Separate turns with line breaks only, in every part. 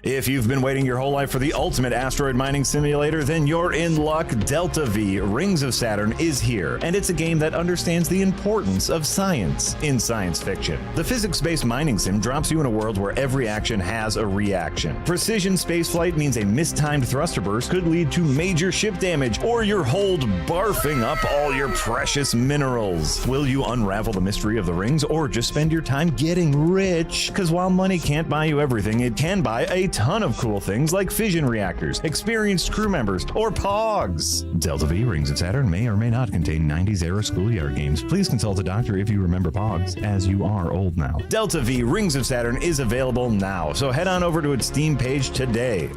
If you've been waiting your whole life for the ultimate asteroid mining simulator, then you're in luck. Delta V Rings of Saturn is here, and it's a game that understands the importance of science in science fiction. The physics-based mining sim drops you in a world where every action has a reaction. Precision spaceflight means a mistimed thruster burst could lead to major ship damage, or your hold barfing up all your precious minerals. Will you unravel the mystery of the rings, or just spend your time getting rich? Because while money can't buy you everything, it can buy a ton of cool things like fission reactors, experienced crew members, or pogs. Delta V Rings of Saturn may or may not contain 90s era schoolyard games. Please consult a doctor if you remember pogs, as you are old now. Delta V Rings of Saturn is available now, so head on over to its Steam page today.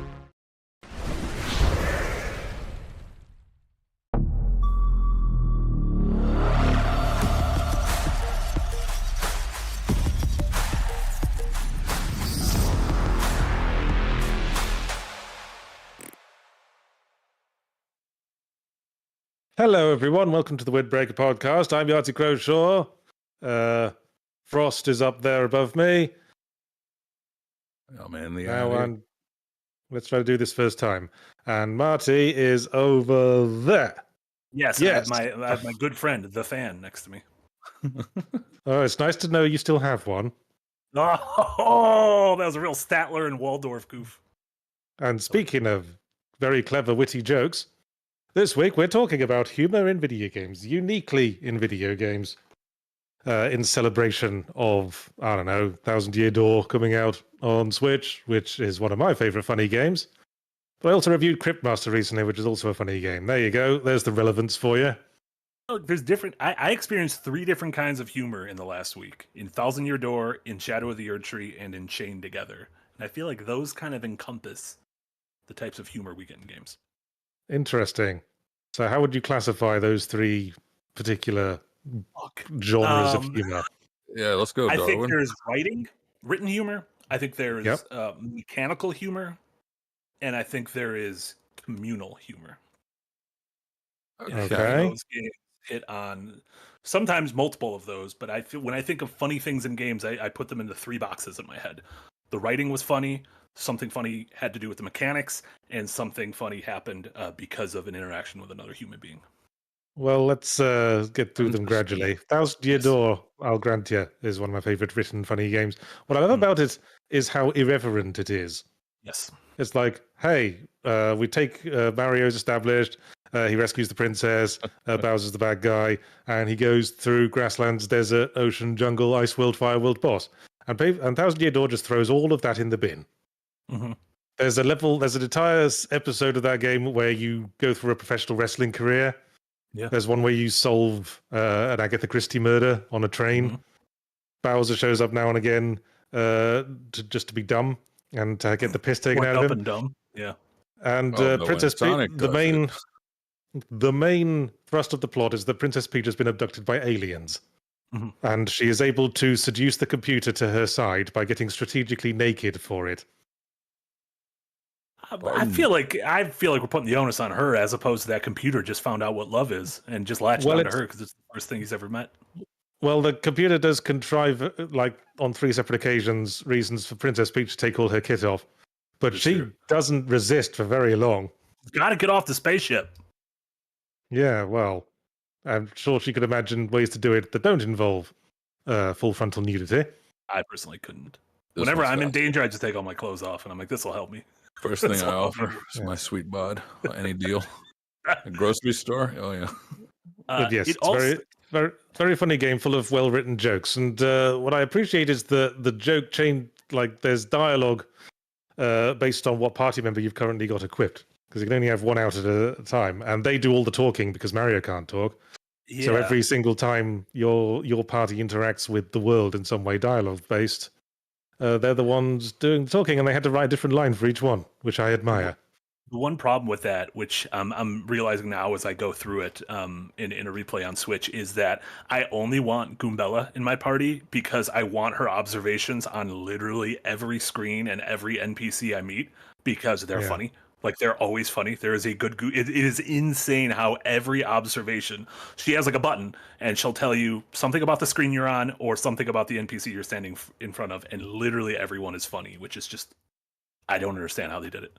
Hello, everyone. Welcome to the Windbreaker podcast. I'm Yahtzee Crowshaw. Frost is up there above me.
Oh man,
let's try to do this first time. And Marty is over there.
Yes. I have my good friend, the fan, next to me.
Oh, it's nice to know you still have one.
Oh, that was a real Statler and Waldorf goof.
And speaking of very clever, witty jokes, this week we're talking about humor in video games, uniquely in video games, in celebration of, 1000 Year Door coming out on Switch, which is one of my favorite funny games. But I also reviewed Cryptmaster recently, which is also a funny game. There you go. There's the relevance for you.
Oh, there's different. I experienced 3 different kinds of humor in the last week: in 1000 Year Door, in Shadow of the Erdtree, and in Chained Together. And I feel like those kind of encompass the types of humor we get in games.
Interesting. So how would you classify those 3 particular genres of humor?
Yeah, let's go,
I
Darwin.
think there's written humor. I think there's mechanical humor. And I think there is communal humor.
Okay.
Those games hit on sometimes multiple of those, but I feel when I think of funny things in games, I put them into 3 boxes in my head. The writing was funny, something funny had to do with the mechanics, and something funny happened because of an interaction with another human being.
Well, let's get through them gradually. 1000 Year Door, I'll grant you, is one of my favorite written funny games. What I love about it is how irreverent it is.
Yes.
It's like, hey, we take Mario's established, he rescues the princess, Bowser's the bad guy, and he goes through grasslands, desert, ocean, jungle, ice world, fire world, boss. And 1000 Year Door just throws all of that in the bin.
Mm-hmm.
There's an entire episode of that game where you go through a professional wrestling career.
Yeah.
There's one where you solve an Agatha Christie murder on a train.
Mm-hmm.
Bowser shows up now and again to be dumb and get the piss taken out of him.
And dumb. Yeah.
And Princess Peach, the main thrust of the plot is that Princess Peach has been abducted by aliens. Mm-hmm. And she is able to seduce the computer to her side by getting strategically naked for it.
I feel like we're putting the onus on her as opposed to that computer just found out what love is and just latched onto her because it's the first thing he's ever met.
Well, the computer does contrive, like on 3 separate occasions, reasons for Princess Peach to take all her kit off, but she doesn't resist for very long.
Got to get off the spaceship.
Yeah, well, I'm sure she could imagine ways to do it that don't involve full frontal nudity.
I personally couldn't. Whenever I'm in danger, I just take all my clothes off, and I'm like, this will help me.
First thing I offer is my sweet bod. Any deal? A grocery store? Oh, yeah.
But yes, it's very, very funny game full of well-written jokes. And what I appreciate is the joke chain, like there's dialogue based on what party member you've currently got equipped. Because you can only have one out at a time. And they do all the talking because Mario can't talk. Yeah. So every single time your party interacts with the world in some way dialogue-based, they're the ones doing the talking, and they had to write a different line for each one, which I admire.
The one problem with that, which I'm realizing now as I go through it in a replay on Switch, is that I only want Goombella in my party because I want her observations on literally every screen and every NPC I meet because they're funny. Like, they're always funny. There is a good... It is insane how every observation... She has, like, a button, and she'll tell you something about the screen you're on or something about the NPC you're standing in front of, and literally everyone is funny, which is just I don't understand how they did it.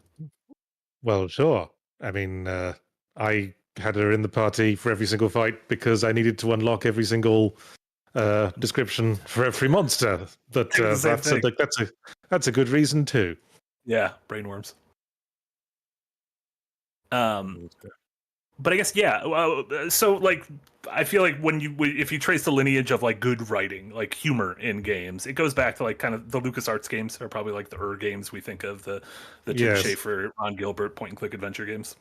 Well, sure. I mean, I had her in the party for every single fight because I needed to unlock every single description for every monster. But that's a good reason too.
Yeah, brainworms. But I guess so like I feel like if you trace the lineage of like good writing, like humor in games, it goes back to like kind of the LucasArts games are probably like the games we think of, the Tim Schafer, Ron Gilbert point and click adventure games.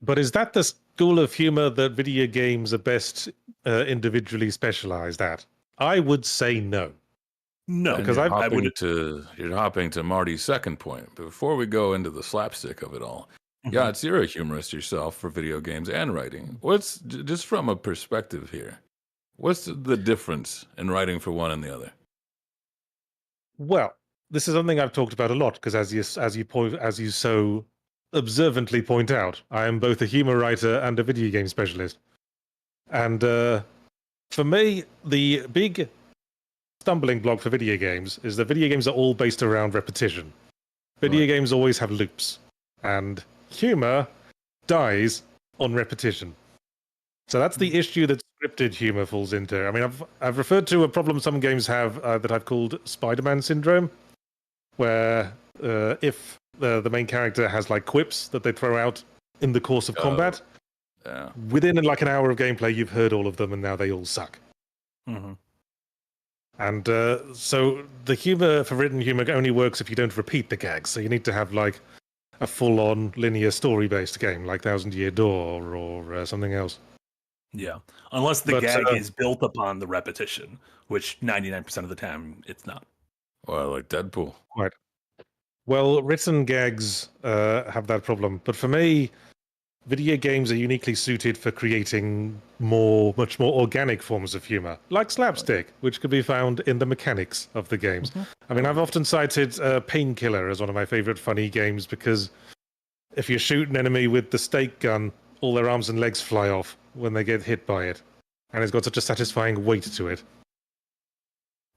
But is that the school of humor that video games are best individually specialized at? I would say no.
No,
because you're hopping to Marty's second point. But before we go into the slapstick of it all, you're a humorist yourself for video games and writing. What's just from a perspective here? What's the difference in writing for one and the other?
Well, this is something I've talked about a lot because, as you so observantly point out, I am both a humor writer and a video game specialist. And for me, the big stumbling block for video games is that video games are all based around repetition. Video games always have loops, and humor dies on repetition. So that's the issue that scripted humor falls into. I mean, I've referred to a problem some games have that I've called Spider-Man syndrome, where if the main character has like quips that they throw out in the course of combat, within like an hour of gameplay, you've heard all of them, and now they all suck.
Mm-hmm.
And so the humor for written humor only works if you don't repeat the gags. So you need to have like a full-on linear story-based game like Thousand Year Door or something else.
Yeah, unless the gag is built upon the repetition, which 99% of the time it's not.
Well, like Deadpool.
Right. Well, written gags have that problem, but for me, video games are uniquely suited for creating much more organic forms of humor, like slapstick, which could be found in the mechanics of the games. I mean, I've often cited Painkiller as one of my favorite funny games because if you shoot an enemy with the stake gun, all their arms and legs fly off when they get hit by it, and it's got such a satisfying weight to it.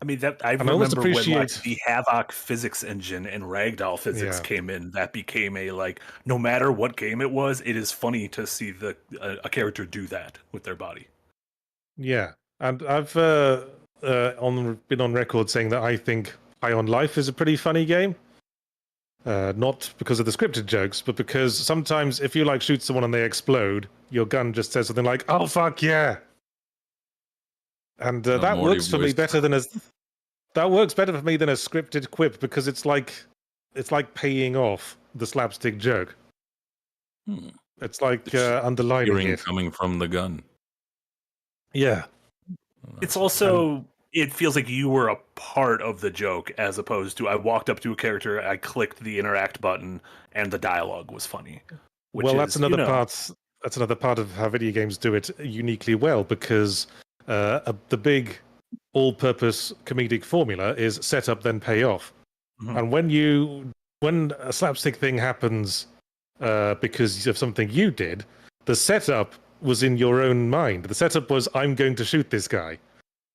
I mean, I remember when like the Havoc physics engine and Ragdoll physics came in. That became a like, no matter what game it was, it is funny to see a character do that with their body. Yeah, and I've been on record saying that I think High on Life is a pretty funny game. Not because of the scripted jokes, but because sometimes if you like shoot someone and they explode, your gun just says something like, "Oh fuck yeah!" And that works for me better than that works better for me than a scripted quip because it's like paying off the slapstick joke. It's like underlining it
coming from the gun.
Yeah,
it's also it feels like you were a part of the joke as opposed to I walked up to a character, I clicked the interact button, and the dialogue was funny.
That's another part. That's another part of how video games do it uniquely well because the big all-purpose comedic formula is set up then pay off. And when a slapstick thing happens because of something you did, the setup was in your own mind. The setup was I'm going to shoot this guy,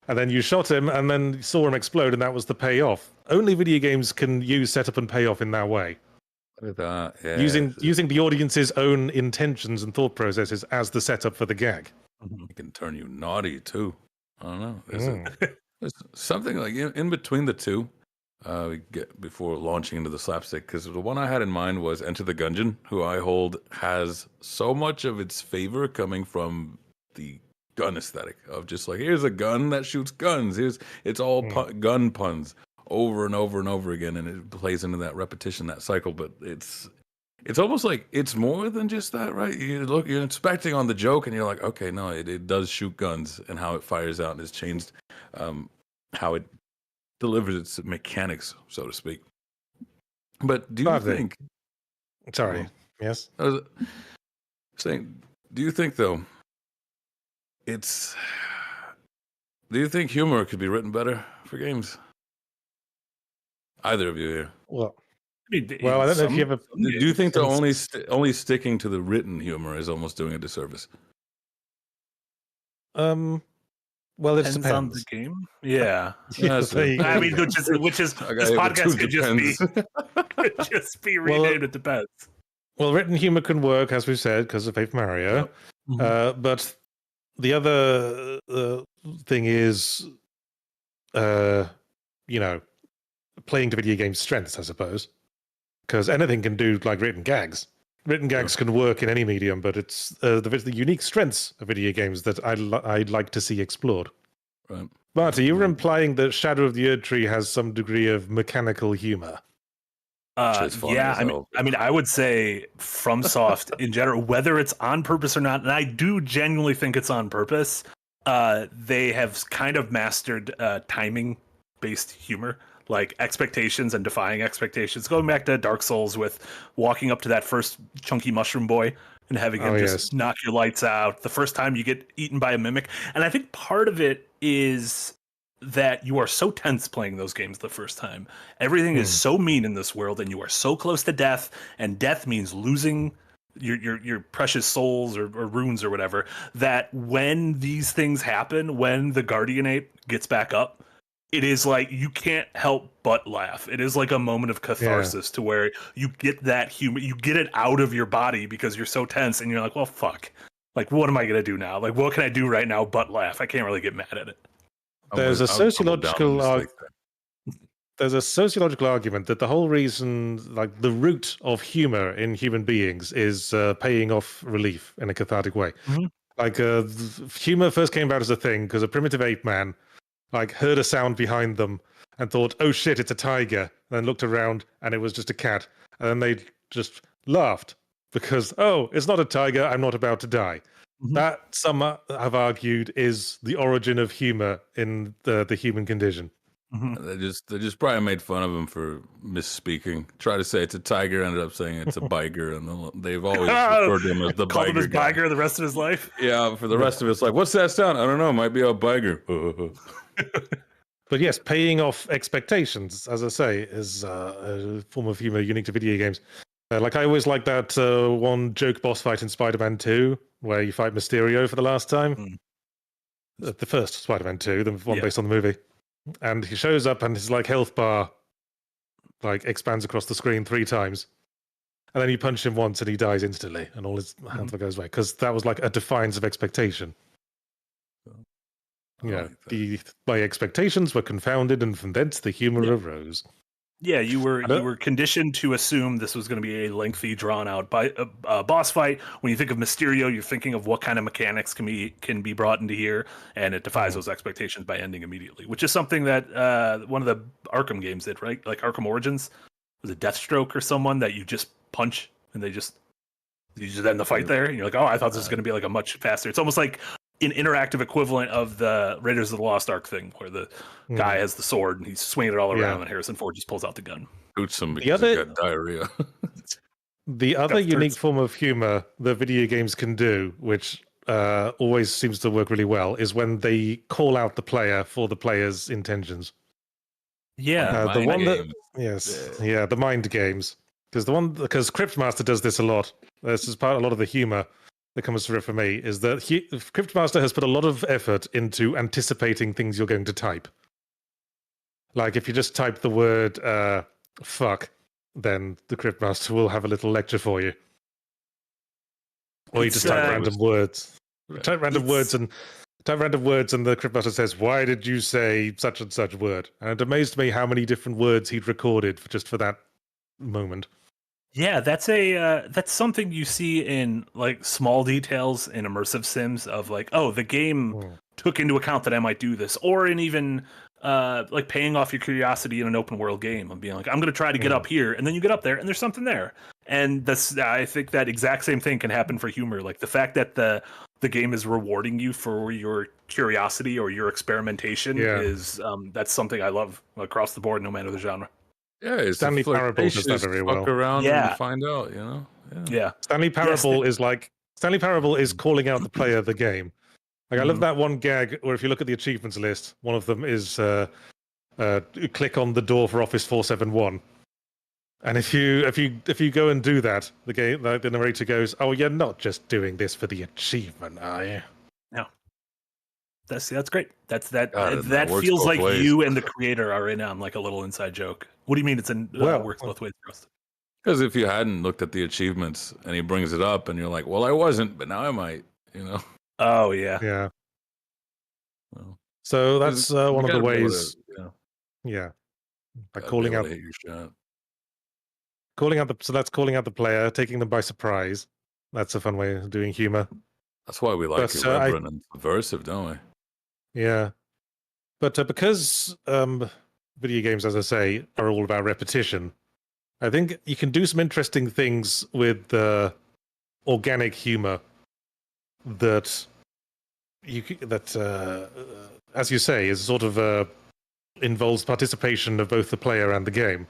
and then you shot him and then saw him explode, and that was the payoff. Only video games can use setup and payoff in that way. Using the audience's own intentions and thought processes as the setup for the gag.
It can turn you naughty too. I don't know. There's something like in between the two before launching into the slapstick, because the one I had in mind was Enter the Gungeon, who I hold has so much of its favor coming from the gun aesthetic of just like, here's a gun that shoots guns. It's all gun puns over and over and over again, and it plays into that repetition, that cycle. But it's almost like it's more than just that, right? You're inspecting on the joke, and you're like, okay, no, it does shoot guns, and how it fires out has changed how it delivers its mechanics, so to speak. But do you think?
Sorry. Yes.
I was saying, do you think though? Do you think humor could be written better for games? Either of you here.
Well, I don't know if you ever.
Do you think that only sticking to the written humor is almost doing a disservice?
Well, it
Depends on the
depends.
game. Yeah.
I
mean, which is this podcast could just be renamed. It depends.
Well, written humor can work, as we said, because of Paper Mario. Yep. But the other thing is, playing to video games' strengths, I suppose. Because anything can do like written gags. Written gags can work in any medium, but it's the unique strengths of video games that I'd like to see explored.
Right.
Marty, you were implying that Shadow of the Erdtree has some degree of mechanical humor.
Yeah, I mean, I would say FromSoft in general, whether it's on purpose or not, and I do genuinely think it's on purpose. They have kind of mastered timing-based humor, like expectations and defying expectations. Going back to Dark Souls with walking up to that first chunky mushroom boy and having him knock your lights out the first time you get eaten by a mimic. And I think part of it is that you are so tense playing those games the first time. Everything is so mean in this world, and you are so close to death, and death means losing your precious souls or runes or whatever, that when these things happen, when the Guardianate gets back up, it is like you can't help but laugh. It is like a moment of catharsis to where you get that humor, you get it out of your body because you're so tense, and you're like, well, fuck. Like, what am I going to do now? Like, what can I do right now but laugh? I can't really get mad at it.
There's a sociological argument that the whole reason, like the root of humor in human beings, is paying off relief in a cathartic way. Mm-hmm. Like humor first came about as a thing because a primitive ape man like heard a sound behind them and thought, "Oh shit, it's a tiger!" And then looked around and it was just a cat, and then they just laughed because, "Oh, it's not a tiger. I'm not about to die." Mm-hmm. That, some have argued, is the origin of humor in the human condition.
Mm-hmm. They just probably made fun of him for misspeaking. Try to say it's a tiger, ended up saying it's a biker, and they've always referred to him as the
called
biker.
Him as
guy.
Biker the rest of his life.
Yeah, for the rest of us, like, what's that sound? I don't know. It might be a biker.
But yes, paying off expectations, as I say, is a form of humor unique to video games. Like, I always like that one joke boss fight in Spider-Man 2, where you fight Mysterio for the last time. The first Spider-Man 2, the one based on the movie. And he shows up and his like health bar like expands across the screen 3 times. And then you punch him once and he dies instantly and all his health goes away. Because that was like a defiance of expectation. My expectations were confounded, and from thence the humor arose.
Yeah, you were conditioned to assume this was going to be a lengthy, drawn-out boss fight. When you think of Mysterio, you're thinking of what kind of mechanics can be brought into here, and it defies those expectations by ending immediately, which is something that one of the Arkham games did, right? Like Arkham Origins, was it Deathstroke or someone that you just punch and you just end the fight there, and you're like, oh, I thought this was going to be like a much faster. It's almost like an interactive equivalent of the Raiders of the Lost Ark thing, where the guy has the sword and he's swinging it all around, and Harrison Ford just pulls out the gun.
Shoots him because he got diarrhea.
The other unique form of humor that video games can do, which always seems to work really well, is when they call out the player for the player's intentions.
Yeah,
the mind games. Because Cryptmaster does this a lot. This is a lot of the humor that comes through for me, is that Cryptmaster has put a lot of effort into anticipating things you're going to type. Like, if you just type the word fuck, then the Cryptmaster will have a little lecture for you. Or you just type random words. Type random words, and the Cryptmaster says, "Why did you say such and such word?" And it amazed me how many different words he'd recorded just for that moment.
Yeah, that's something you see in like small details in immersive sims of like, oh, the game took into account that I might do this, or in even like paying off your curiosity in an open world game of being like, I'm going to try to get up here, and then you get up there and there's something there. And I think that exact same thing can happen for humor. Like the fact that the game is rewarding you for your curiosity or your experimentation is that's something I love across the board, no matter the genre.
Yeah, it's
Stanley Parable does that very well.
Fuck around and find out, you know?
Yeah. Stanley Parable is calling out the player of the game. Like, I love that one gag where if you look at the achievements list, one of them is click on the door for Office 471. And if you go and do that, the narrator goes, "Oh, you're not just doing this for the achievement, are you?"
No. That's great. That
That works
feels
both
like
ways.
you and the creator are in on like a little inside joke. What do you mean it's works both ways for us?
Because if you hadn't looked at the achievements and he brings it up and you're like, well, I wasn't, but now I might,
Oh yeah.
Yeah.
Well,
So that's one of the ways.
Yeah.
Like calling out
hit your shot.
So that's calling out the player, taking them by surprise. That's a fun way of doing humor.
That's why we like irreverent and subversive, don't we?
Yeah. But because video games, as I say, are all about repetition, I think you can do some interesting things with organic humor that as you say, is sort of involves participation of both the player and the game.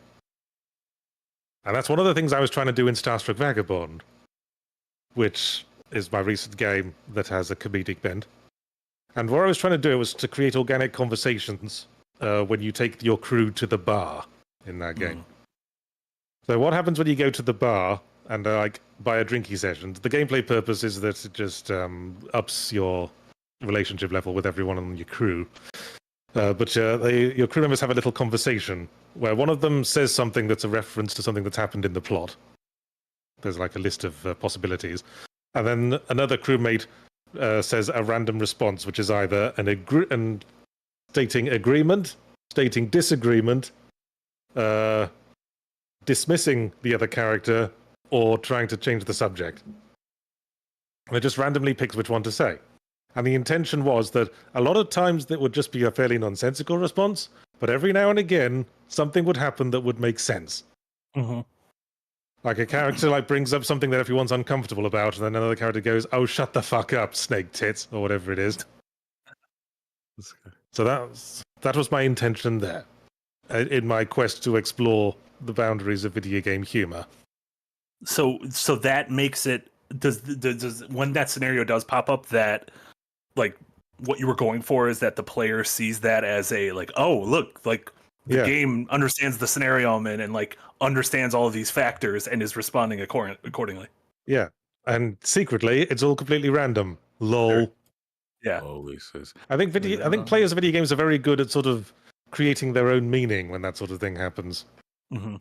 And that's one of the things I was trying to do in Starstruck Vagabond, which is my recent game that has a comedic bent. And what I was trying to do was to create organic conversations when you take your crew to the bar in that game. So what happens when you go to the bar and buy a drinky session? The gameplay purpose is that it just ups your relationship level with everyone on your crew. But your crew members have a little conversation where one of them says something that's a reference to something that's happened in the plot. There's like a list of possibilities. And then another crewmate says a random response, which is either stating agreement, stating disagreement, dismissing the other character, or trying to change the subject. And it just randomly picks which one to say. And the intention was that a lot of times that would just be a fairly nonsensical response, but every now and again, something would happen that would make sense.
Mm-hmm.
Like a character brings up something that everyone's uncomfortable about, and then another character goes, "Oh, shut the fuck up, snake tits," or whatever it is. So that was my intention there, in my quest to explore the boundaries of video game humor.
So that makes it does when that scenario does pop up, that like what you were going for is that the player sees that as a oh look, the game understands the scenario I'm in and understands all of these factors and is responding accordingly.
Yeah, and secretly it's all completely random. Lol.
Yeah.
Holy
I think players of video games are very good at sort of creating their own meaning when that sort of thing happens.
Mm-hmm.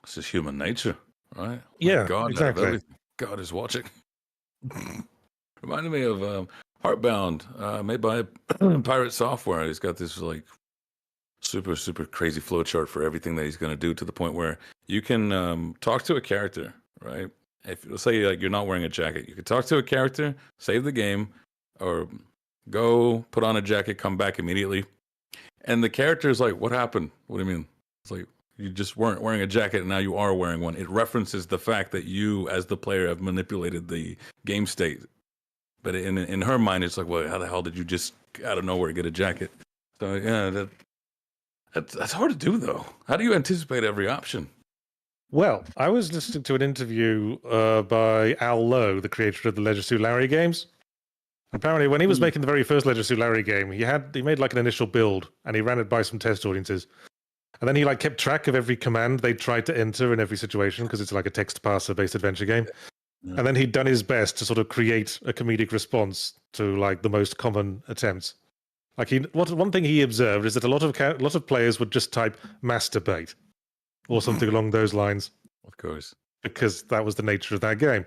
This is human nature, right?
Yeah,
God,
exactly.
God is watching. Reminded me of Heartbound, made by Pirate Software. He's got this super, super crazy flowchart for everything that he's going to do, to the point where you can talk to a character, right? If let's say you're not wearing a jacket, you could talk to a character, save the game, or go put on a jacket, come back immediately. And the character is like, "What happened? What do you mean?" It's like, you just weren't wearing a jacket and now you are wearing one. It references the fact that you, as the player, have manipulated the game state. But in her mind, it's like, well, how the hell did you just out of nowhere get a jacket? So yeah, that's hard to do, though. How do you anticipate every option?
Well, I was listening to an interview by Al Lowe, the creator of the Leisure Suit Larry games. Apparently, when he was making the very first Leisure Suit Larry game, he made an initial build and he ran it by some test audiences. And then he kept track of every command they tried to enter in every situation, because it's like a text parser based adventure game. Yeah. And then he'd done his best to sort of create a comedic response to the most common attempts. One thing he observed is that a lot of players would just type masturbate or something along those lines.
Of course,
because that was the nature of that game.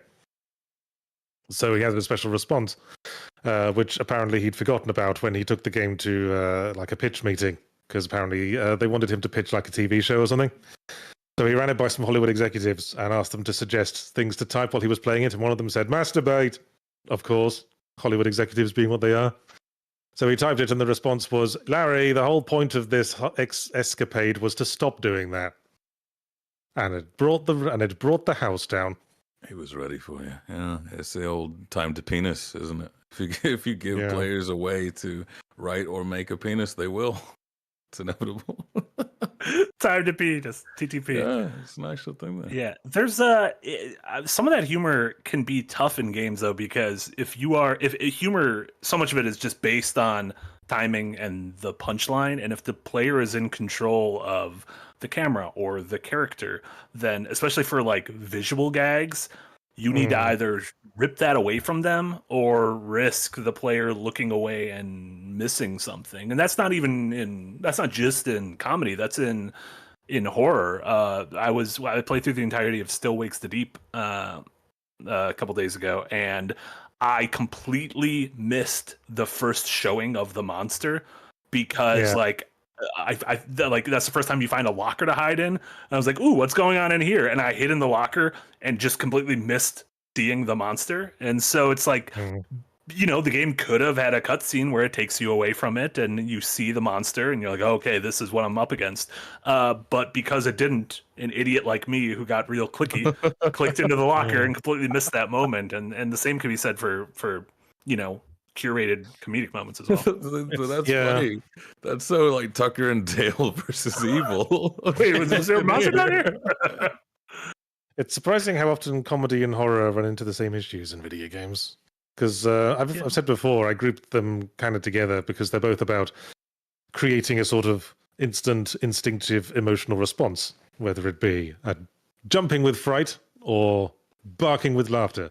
So he had a special response, which apparently he'd forgotten about when he took the game to a pitch meeting. Because apparently they wanted him to pitch a TV show or something. So he ran it by some Hollywood executives and asked them to suggest things to type while he was playing it. And one of them said, "Masturbate." Of course, Hollywood executives being what they are. So he typed it and the response was, "Larry, the whole point of this escapade was to stop doing that." And it brought the house down.
He was ready for you. Yeah, it's the old time to penis, isn't it? If you give players a way to write or make a penis, they will. It's inevitable.
Time to penis. TTP.
Yeah, it's an actual thing there.
Yeah, there's some of that humor can be tough in games though, because if humor, so much of it is just based on timing and the punchline, and if the player is in control of the camera or the character, then especially for visual gags, you need to either rip that away from them or risk the player looking away and missing something. And that's not just in comedy. That's in horror. I played through the entirety of Still Wakes the Deep a couple days ago, and I completely missed the first showing of the monster because I that's the first time you find a locker to hide in. And I was like, ooh, what's going on in here? And I hid in the locker and just completely missed seeing the monster. And so it's like, the game could have had a cutscene where it takes you away from it and you see the monster and you're like, oh, okay, this is what I'm up against. But because it didn't, an idiot like me who got real clicky clicked into the locker and completely missed that moment. And the same can be said for curated comedic moments as well.
So that's funny. That's so like Tucker and Dale versus Evil.
Wait, was there a monster down here?
It's surprising how often comedy and horror run into the same issues in video games. Because I've said before, I grouped them kind of together because they're both about creating a sort of instant, instinctive emotional response, whether it be jumping with fright or barking with laughter.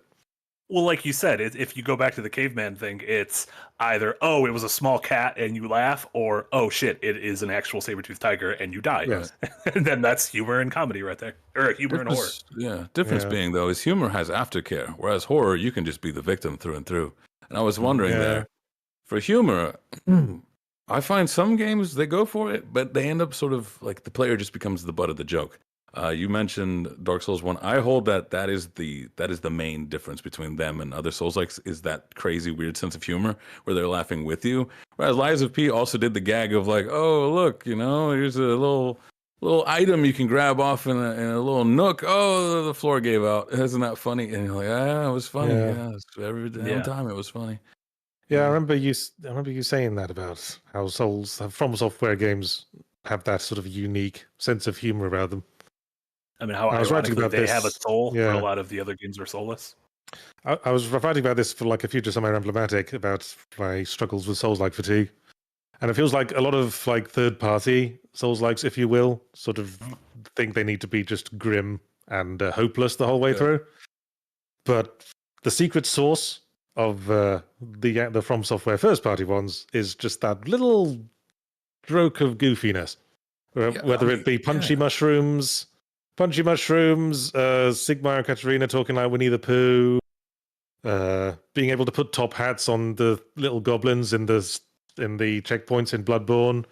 Well, like you said, if you go back to the caveman thing, it's either, oh, it was a small cat and you laugh, or, oh, shit, it is an actual saber-toothed tiger and you die.
Yeah.
And then that's humor and comedy right there. Or humor and horror.
Yeah. Difference being, though, is humor has aftercare, whereas horror, you can just be the victim through and through. And I was wondering there, for humor, I find some games, they go for it, but they end up sort of like the player just becomes the butt of the joke. You mentioned Dark Souls 1. I hold that is the main difference between them and other Souls-likes, is that crazy, weird sense of humor where they're laughing with you. Whereas Lies of P also did the gag of like, oh, look, here's a little item you can grab off in a little nook. Oh, the floor gave out. Isn't that funny? And you're like, it was funny. Yeah, every time it was funny.
Yeah, I remember you saying that about how From Software games have that sort of unique sense of humor about them.
I mean, how ironically they have a soul where a lot of the other games are soulless.
I was writing about this for like a Future Somewhere Emblematic about my struggles with Souls-like fatigue. And it feels like a lot of like third-party Souls-likes, if you will, sort of think they need to be just grim and hopeless the whole way through. But the secret sauce of the From Software first-party ones is just that little stroke of goofiness. Whether it be punchy mushrooms, Sigmar and Katarina talking like Winnie the Pooh, being able to put top hats on the little goblins in the checkpoints in Bloodborne,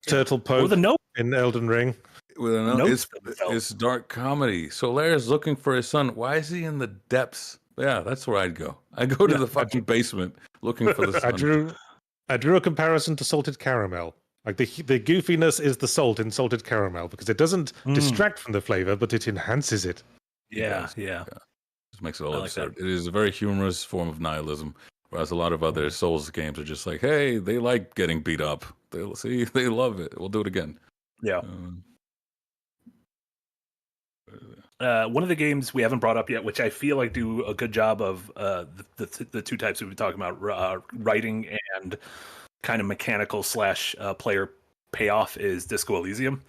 Turtle Poke in Elden Ring.
It's dark comedy. Solaire's looking for his son. Why is he in the depths? Yeah, that's where I'd go. I'd go to the fucking basement looking for the son.
I drew a comparison to Salted Caramel. Like the goofiness is the salt in salted caramel because it doesn't distract from the flavor, but it enhances it.
Yeah.
Just makes it all absurd. It is a very humorous form of nihilism, whereas a lot of other Souls games are just like, hey, they like getting beat up. They love it. We'll do it again.
Yeah. One of the games we haven't brought up yet, which I feel like do a good job of the two types we've been talking about, writing and kind of mechanical / player payoff, is Disco Elysium.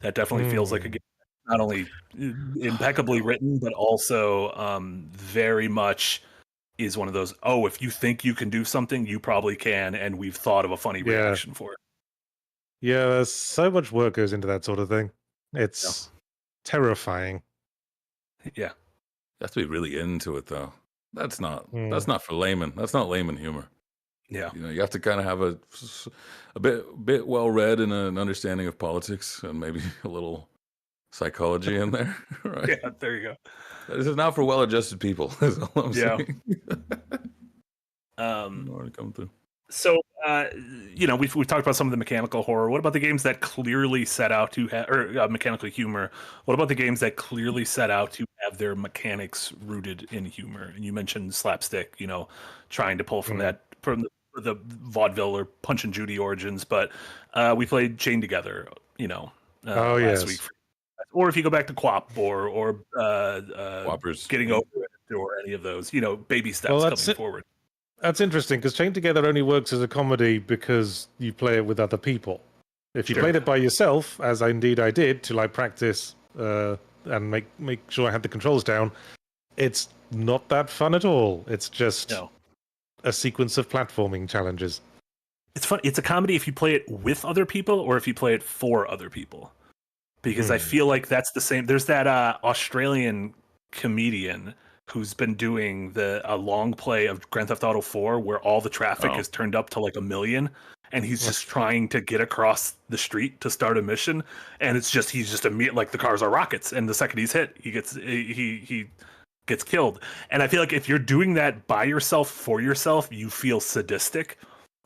That definitely feels like a game not only impeccably written, but also very much is one of those, if you think you can do something, you probably can, and we've thought of a funny reaction for it.
Yeah, there's so much work goes into that sort of thing. It's terrifying.
You
Yeah.
have to be really into it, though. That's not for laymen. That's not layman humor.
Yeah,
you have to kind of have a bit well read and an understanding of politics and maybe a little psychology in there. Right?
Yeah, there you go.
This is not for well-adjusted people. That's all I'm saying.
To
come through.
So, we've talked about some of the mechanical horror. What about the games that clearly set out to have, or mechanical humor? What about the games that clearly set out to have their mechanics rooted in humor? And you mentioned slapstick, trying to pull from the vaudeville or Punch and Judy origins, but we played Chained Together, last week. Or if you go back to Quap or
Whoppers,
Getting Over It, or any of those, baby steps coming forward.
That's interesting because Chained Together only works as a comedy because you play it with other people. If you played it by yourself, as I did to like practice and make sure I had the controls down, it's not that fun at all. It's just
No.
a sequence of platforming challenges.
It's fun. It's a comedy if you play it with other people or if you play it for other people. Because I feel like that's the same. There's that Australian comedian who's been doing a long play of Grand Theft Auto 4 where all the traffic is turned up to like 1 million, and he's just trying to get across the street to start a mission, and he's just immediate, like the cars are rockets, and the second he's hit, he gets killed. And I feel like if you're doing that by yourself for yourself, you feel sadistic.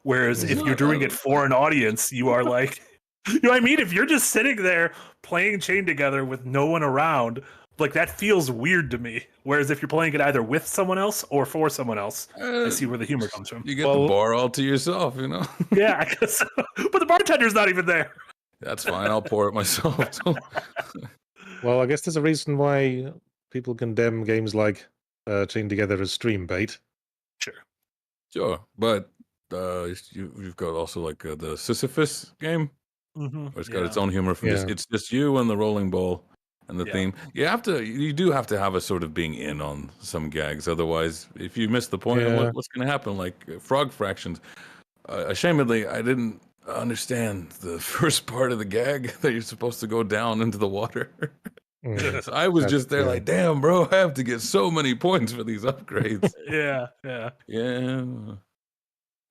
Whereas if you're doing it for an audience, you are like, you know what I mean? If you're just sitting there playing Chain Together with no one around, like that feels weird to me. Whereas if you're playing it either with someone else or for someone else, I see where the humor comes from.
You get the bar all to yourself, you know?
Yeah, I guess so. But the bartender's not even there.
That's fine. I'll pour it myself.
Well, I guess there's a reason why people condemn games like Chained Together as stream bait.
Sure. But you've got also like the Sisyphus game. It's got its own humor. It's just you and the rolling ball and the theme. You do have to have a sort of being in on some gags. Otherwise, if you miss the point, what's going to happen? Like frog fractions. Ashamedly, I didn't understand the first part of the gag that you're supposed to go down into the water. So I was just there like, damn, bro, I have to get so many points for these upgrades.
Yeah.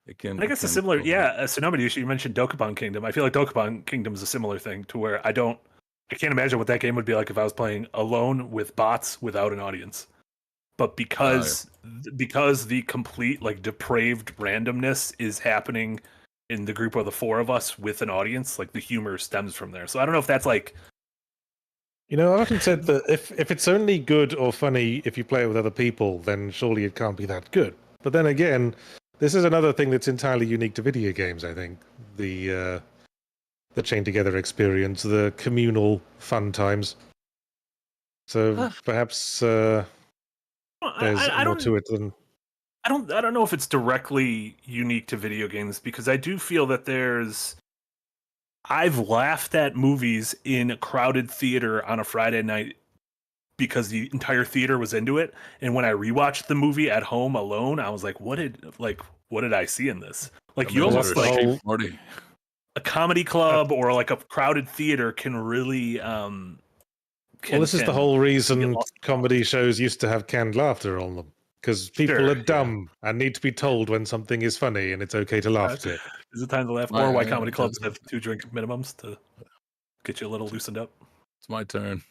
I guess a similar, Sonoma, you mentioned Dokapon Kingdom. I feel like Dokapon Kingdom is a similar thing to where I can't imagine what that game would be like if I was playing alone with bots without an audience. But because the complete like depraved randomness is happening in the group of the four of us with an audience, like the humor stems from there. So I don't know if that's like,
I've often said that if it's only good or funny if you play it with other people, then surely it can't be that good. But then again, this is another thing that's entirely unique to video games, I think. The Chained Together experience, the communal fun times. So perhaps there's more to it than...
I don't know if it's directly unique to video games, because I do feel that I've laughed at movies in a crowded theater on a Friday night because the entire theater was into it. And when I rewatched the movie at home alone, I was like, what did I see in this? Like, you almost like
Marty.
A comedy club or like a crowded theater can really
this is the whole reason comedy shows used to have canned laughter on them. Because people are dumb and need to be told when something is funny, and it's okay to laugh at it.
Is it time to laugh more? Why comedy clubs have 2 drink minimums to get you a little loosened up?
It's my turn.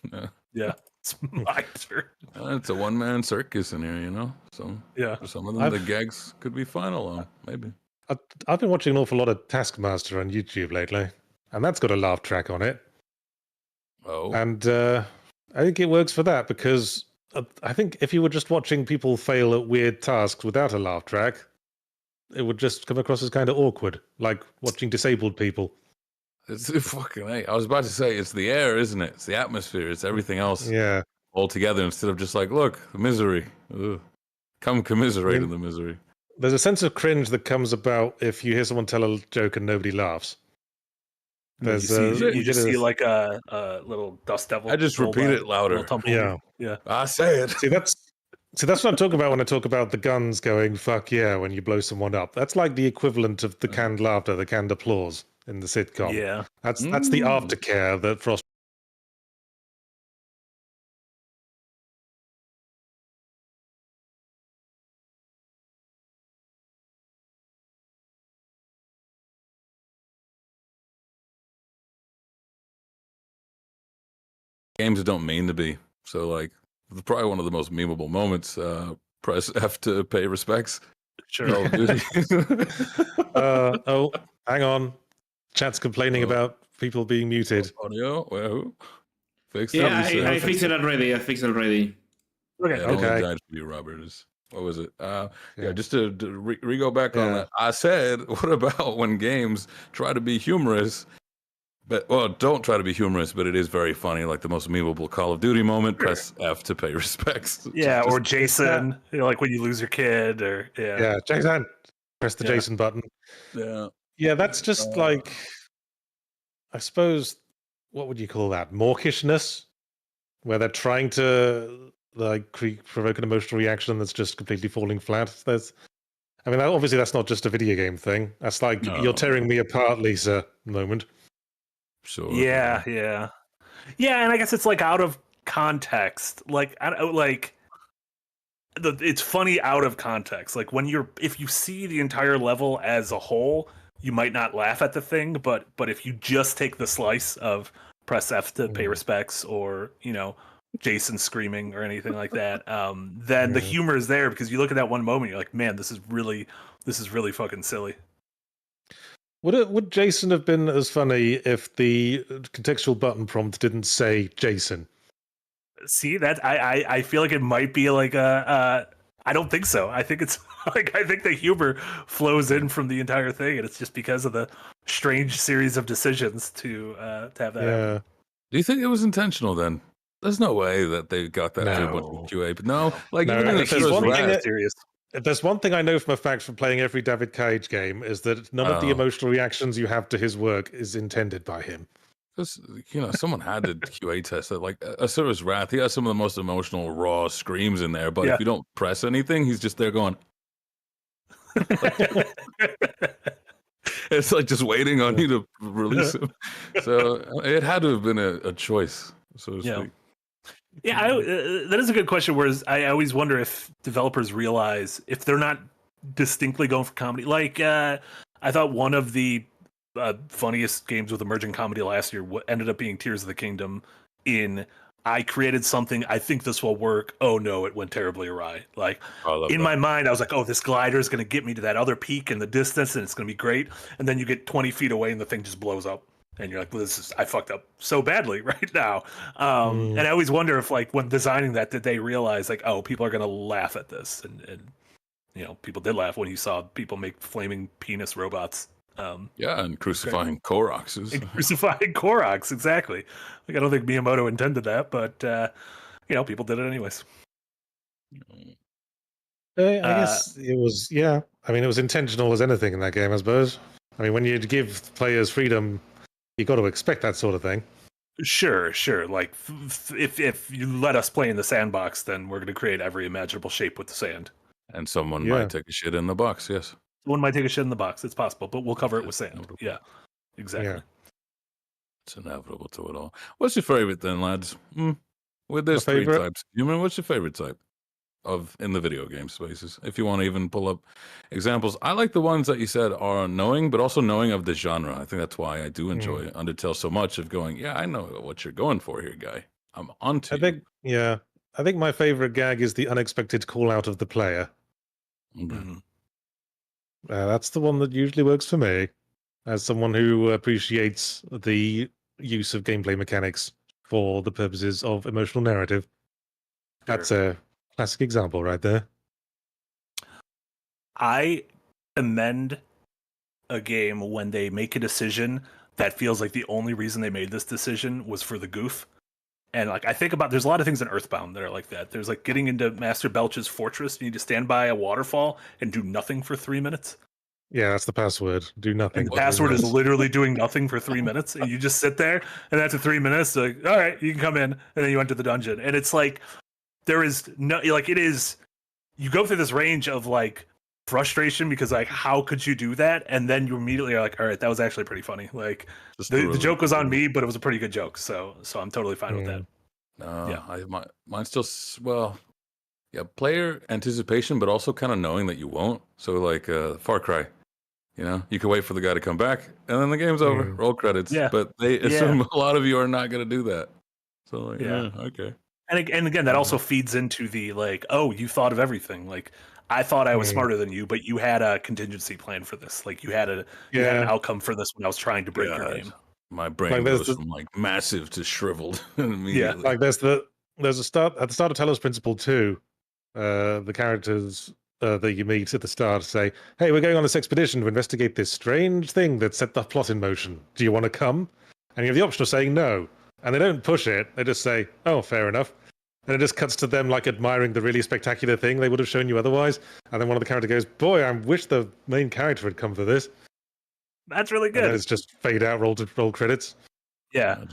Yeah, it's my turn.
It's a one-man circus in here, So for some of them, the gags could be fine alone, maybe.
I've been watching an awful lot of Taskmaster on YouTube lately, and that's got a laugh track on it.
Oh.
And I think it works for that, because I think if you were just watching people fail at weird tasks without a laugh track, it would just come across as kind of awkward, like watching disabled people.
It's fucking. I was about to say it's the air, isn't it? It's the atmosphere. It's everything else.
Yeah.
All together instead of just like, look, the misery. Ugh. Come commiserate in the misery.
There's a sense of cringe that comes about if you hear someone tell a joke and nobody laughs.
You just see like a little dust devil.
I just repeat it louder.
Yeah.
I say it.
See, that's what I'm talking about when I talk about the guns going fuck yeah when you blow someone up. That's like the equivalent of the canned laughter, the canned applause in the sitcom.
Yeah.
That's the aftercare that Frost.
Games don't mean to be. So, like, probably one of the most memeable moments. Press F to pay respects.
Sure.
Hang on. Chat's complaining about people being muted.
Audio. Well, fixed
it. Yeah, I fixed it already.
Okay.
Yeah,
okay.
Died for you, Robert. What was it? Just to go back on that. I said, what about when games try to be humorous? Don't try to be humorous, but it is very funny. Like the most memeable Call of Duty moment. Press F to pay respects.
Yeah, or Jason. Like when you lose your kid, or
Jason. Press the Jason button. Yeah, that's just like, I suppose, what would you call that? Mawkishness, where they're trying to like provoke an emotional reaction that's just completely falling flat. Obviously that's not just a video game thing. That's like you're tearing me apart, Lisa moment.
Sure.
Yeah, and I guess it's like out of context. Like it's funny out of context. Like if you see the entire level as a whole, you might not laugh at the thing, but if you just take the slice of press F to pay respects, or Jason screaming or anything like that, then the humor is there, because you look at that one moment, you're like, man, this is really fucking silly.
Would Jason have been as funny if the contextual button prompt didn't say Jason?
See, that I feel like it might be like I don't think so. I think it's like, I think the humor flows in from the entire thing, and it's just because of the strange series of decisions to have that happen.
Do you think it was intentional then? There's no way that they got that through a bunch of QA. But even in
if there's one thing I know from a fact from playing every David Cage game, is that none of the emotional reactions you have to his work is intended by him.
Because someone had to QA test it. Like Asura's Wrath, he has some of the most emotional, raw screams in there. But if you don't press anything, he's just there going. It's like just waiting on you to release him. So it had to have been a choice, so to speak.
Yeah, that is a good question. Whereas I always wonder if developers realize if they're not distinctly going for comedy. Like I thought one of the funniest games with emergent comedy last year ended up being Tears of the Kingdom. I created something, I think this will work. Oh no, it went terribly awry. Like in my mind, I was like, oh, this glider is going to get me to that other peak in the distance, and it's going to be great. And then you get 20 feet away, and the thing just blows up. And you're like, well, I fucked up so badly right now. And I always wonder if, like, when designing that, did they realize, like, oh, people are going to laugh at this? And people did laugh when you saw people make flaming penis robots.
And crucifying Koroks.
Crucifying Koroks, exactly. Like, I don't think Miyamoto intended that, but, people did it anyways.
I guess it was, it was intentional as anything in that game, I suppose. I mean, when you give players freedom, you got to expect that sort of thing.
Sure. Like, if you let us play in the sandbox, then we're going to create every imaginable shape with the sand.
And someone might take a shit in the box, yes.
Someone might take a shit in the box. It's possible, but we'll cover it with sand. Inevitable. Yeah, exactly. Yeah.
It's inevitable to it all. What's your favorite then, lads? There's three types. Human, what's your favorite type in the video game spaces? If you want to even pull up examples, I like the ones that you said are knowing, but also knowing of the genre. I think that's why I do enjoy Undertale so much, of going, I know what you're going for here, guy. I'm onto you.
I think my favorite gag is the unexpected call out of the player.
Mm-hmm.
That's the one that usually works for me, as someone who appreciates the use of gameplay mechanics for the purposes of emotional narrative. Sure. That's a classic example right there.
I amend a game when they make a decision that feels like the only reason they made this decision was for the goof. And like, I think about, there's a lot of things in Earthbound that are like that. There's like getting into Master Belch's fortress. You need to stand by a waterfall and do nothing for 3 minutes.
Yeah, that's the password. Do nothing.
And the password is literally doing nothing for 3 minutes. And you just sit there, and after 3 minutes, like, all right, you can come in. And then you enter the dungeon. And it's like, there is no, like, it is, you go through this range of like frustration because like, how could you do that? And then you immediately are like, all right, that was actually pretty funny. Like, the joke was on me, but it was a pretty good joke. So I'm totally fine with that.
Mine's still, player anticipation, but also kind of knowing that you won't. So like Far Cry, you can wait for the guy to come back, and then the game's over. Roll credits. Yeah. But they assume a lot of you are not going to do that. So like, okay.
And again, that also feeds into the like, oh, you thought of everything. Like, I thought I was smarter than you, but you had a contingency plan for this. Like, you had an outcome for this when I was trying to break your game.
My brain goes from like massive to shriveled immediately.
Yeah, like there's a start at the start of Talos Principle 2. The characters that you meet at the start say, "Hey, we're going on this expedition to investigate this strange thing that set the plot in motion. Do you want to come?" And you have the option of saying no, and they don't push it. They just say, "Oh, fair enough." And it just cuts to them like admiring the really spectacular thing they would have shown you otherwise. And then one of the characters goes, "Boy, I wish the main character had come for this."
That's really good.
And then it's just fade out, roll credits.
Yeah,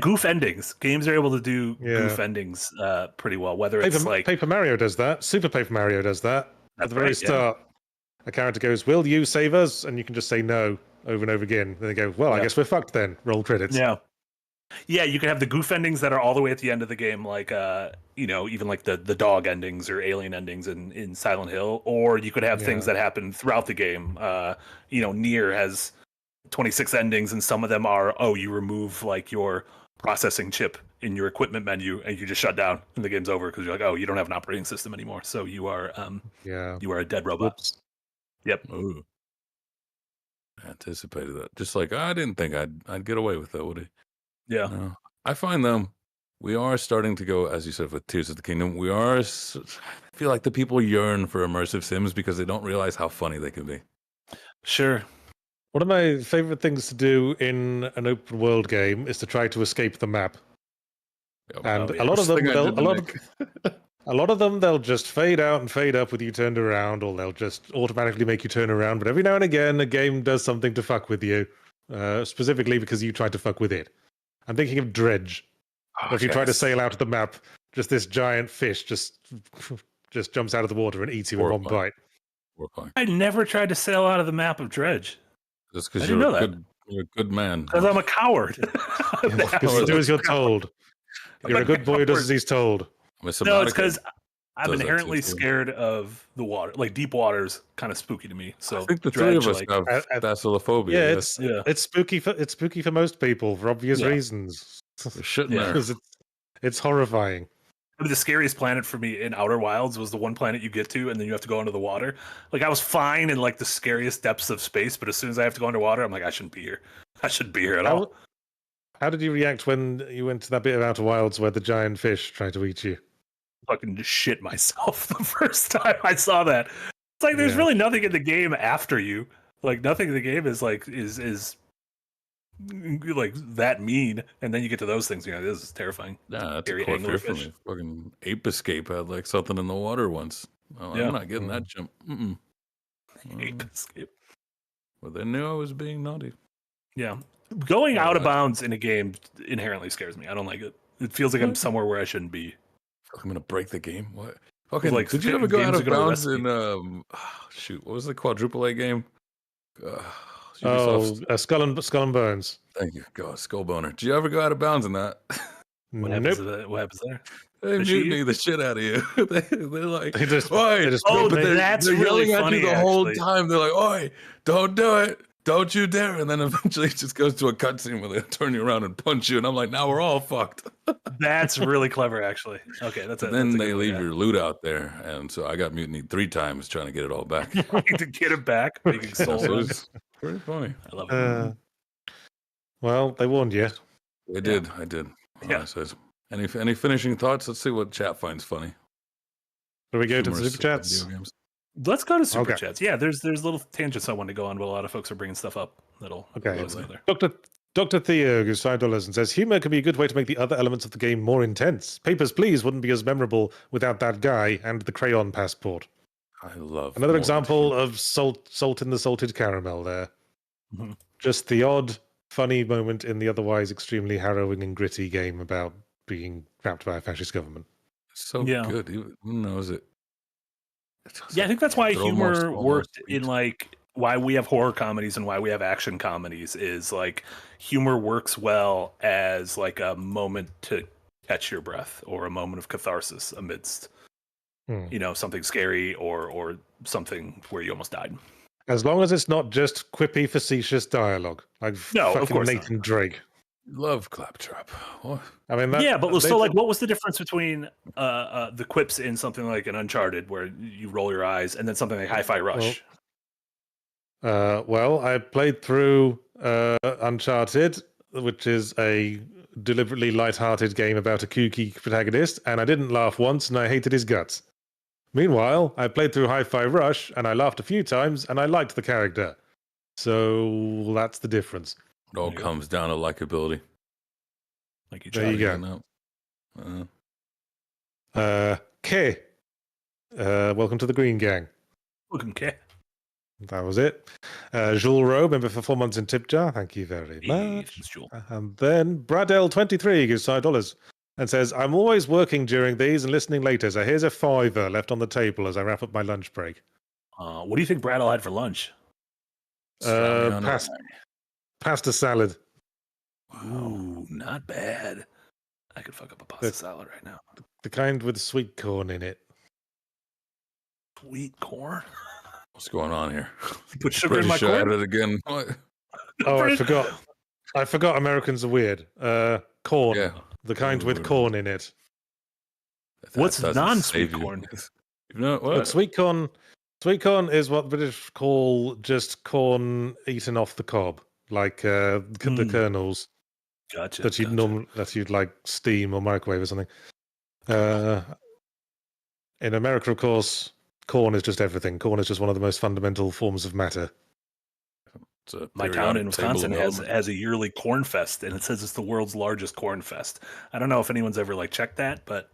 goof endings. Games are able to do goof endings pretty well. Whether it's like
Paper Mario does that. Super Paper Mario does that. At the very start, a character goes, "Will you save us?" And you can just say no over and over again. Then they go, "Well, I guess we're fucked then." Roll credits.
Yeah. Yeah, you can have the goof endings that are all the way at the end of the game, like even like the dog endings or alien endings in Silent Hill, or you could have things that happen throughout the game. Nier has 26 endings, and some of them are, you remove like your processing chip in your equipment menu, and you just shut down, and the game's over because you're like, you don't have an operating system anymore, so you are you are a dead robot.
Whoops.
Yep.
Ooh. I anticipated that. Just like I didn't think I'd get away with that, would he?
Yeah.
No. I find them. We are starting to go, as you said, with Tears of the Kingdom. I feel like the people yearn for immersive sims because they don't realize how funny they can be.
Sure.
One of my favorite things to do in an open world game is to try to escape the map. And a lot of them, they'll just fade out and fade up with you turned around, or they'll just automatically make you turn around. But every now and again, a game does something to fuck with you, specifically because you tried to fuck with it. I'm thinking of Dredge. If you try to sail out of the map, just this giant fish just jumps out of the water and eats you in one bite.
I
never tried to sail out of the map of Dredge.
That's because you're a good man.
Because I'm a coward.
Because you do as you're told. You're a good boy who does as he's told.
No, it's because I'm inherently scared of the water. Like deep water's kind of spooky to me. So
I think the three of us have thalassophobia.
Yeah, it's spooky. It's spooky for most people for obvious reasons.
Because
it's horrifying.
The scariest planet for me in Outer Wilds was the one planet you get to, and then you have to go into the water. Like I was fine in like the scariest depths of space, but as soon as I have to go underwater, I'm like, I shouldn't be here. I shouldn't be here at all.
How did you react when you went to that bit of Outer Wilds where the giant fish tried to eat you?
Fucking just shit myself the first time I saw that. It's like there's really nothing in the game after you. Like nothing in the game is like is like that mean, and then you get to those things. This is terrifying.
Yeah, that's a core fear for me. Fucking Ape Escape had like something in the water once. Oh, I'm not getting that jump.
Ape Escape.
Well, they knew I was being naughty.
Yeah, going out of bounds in a game inherently scares me. I don't like it. It feels like I'm somewhere where I shouldn't be.
I'm gonna break the game. What? Okay, like, did you ever go out of bounds in what was the quadruple A game?
Skull and Bones.
Thank you. God, Skull Boner. Did you ever go out of bounds in that?
What happens there?
They mutiny the shit out of you. They're like,
they just
that's
they're
really
yelling
funny,
at you the whole time. They're like, "Oi, don't do it. Don't you dare." And then eventually it just goes to a cutscene where they turn you around and punch you. And I'm like, now we're all fucked.
That's really clever, actually. Okay, that's it.
Then they leave your loot out there. And so I got mutinied 3 times trying to get it all back.
To get it back, making soul runs.
Pretty funny.
I love it.
Well, they warned you.
I did. Yeah. Any finishing thoughts? Let's see what chat finds funny.
Do we go to the super chats?
Let's go to super chats. Yeah, there's little tangents I want to go on, but a lot of folks are bringing stuff up that'll
Dr. Theo gives $5 and says, humor can be a good way to make the other elements of the game more intense. Papers, Please wouldn't be as memorable without that guy and the crayon passport.
I love
another example of salt in the salted caramel there.
Mm-hmm.
Just the odd funny moment in the otherwise extremely harrowing and gritty game about being trapped by a fascist government.
So good. Who knows it?
I think that's why humor worked in like why we have horror comedies and why we have action comedies is like humor works well as like a moment to catch your breath or a moment of catharsis amidst something scary or something where you almost died.
As long as it's not just quippy, facetious dialogue like fucking Nathan Drake.
Love Claptrap. What?
I mean,
but so like, what was the difference between the quips in something like an Uncharted, where you roll your eyes, and then something like Hi-Fi Rush?
Well, I played through Uncharted, which is a deliberately light-hearted game about a kooky protagonist, and I didn't laugh once, and I hated his guts. Meanwhile, I played through Hi-Fi Rush, and I laughed a few times, and I liked the character. So that's the difference.
It all comes down to likability.
Like
there you go. K. Welcome to the Green Gang.
Welcome, K.
That was it. Jules Rowe, member for 4 months in Tip Jar. Thank you very much.
Thanks, Jules.
And then Bradell23 gives $5 and says, I'm always working during these and listening later, so here's a $5 left on the table as I wrap up my lunch break.
What do you think Bradell had for lunch?
Pasta salad.
Ooh, not bad. I could fuck up a pasta salad right now.
The kind with sweet corn in it.
Sweet corn?
What's going on here?
Put sugar in my corn?
I had it again. What?
Oh, I forgot Americans are weird. Corn. Yeah. The kind with corn in it.
What's non-sweet corn?
No, what?
Look, sweet corn is what British call just corn eaten off the cob, like the kernels.
Gotcha.
That you'd like steam or microwave or something. In America, of course, corn is just everything. Corn is just one of the most fundamental forms of matter.
My town in Wisconsin has a yearly corn fest, and it says it's the world's largest corn fest. I don't know if anyone's ever checked that, but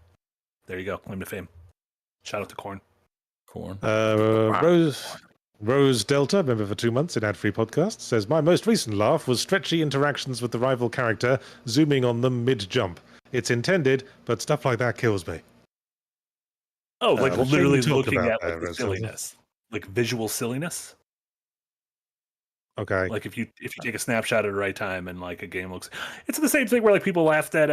there you go, claim to fame. Shout out to corn.
Rose Delta, member for 2 months in ad-free podcast, says, my most recent laugh was stretchy interactions with the rival character, zooming on them mid-jump. It's intended, but stuff like that kills me.
Oh, literally looking at the silliness. Like visual silliness?
Okay.
Like if you take a snapshot at the right time and a game looks... It's the same thing where people laughed at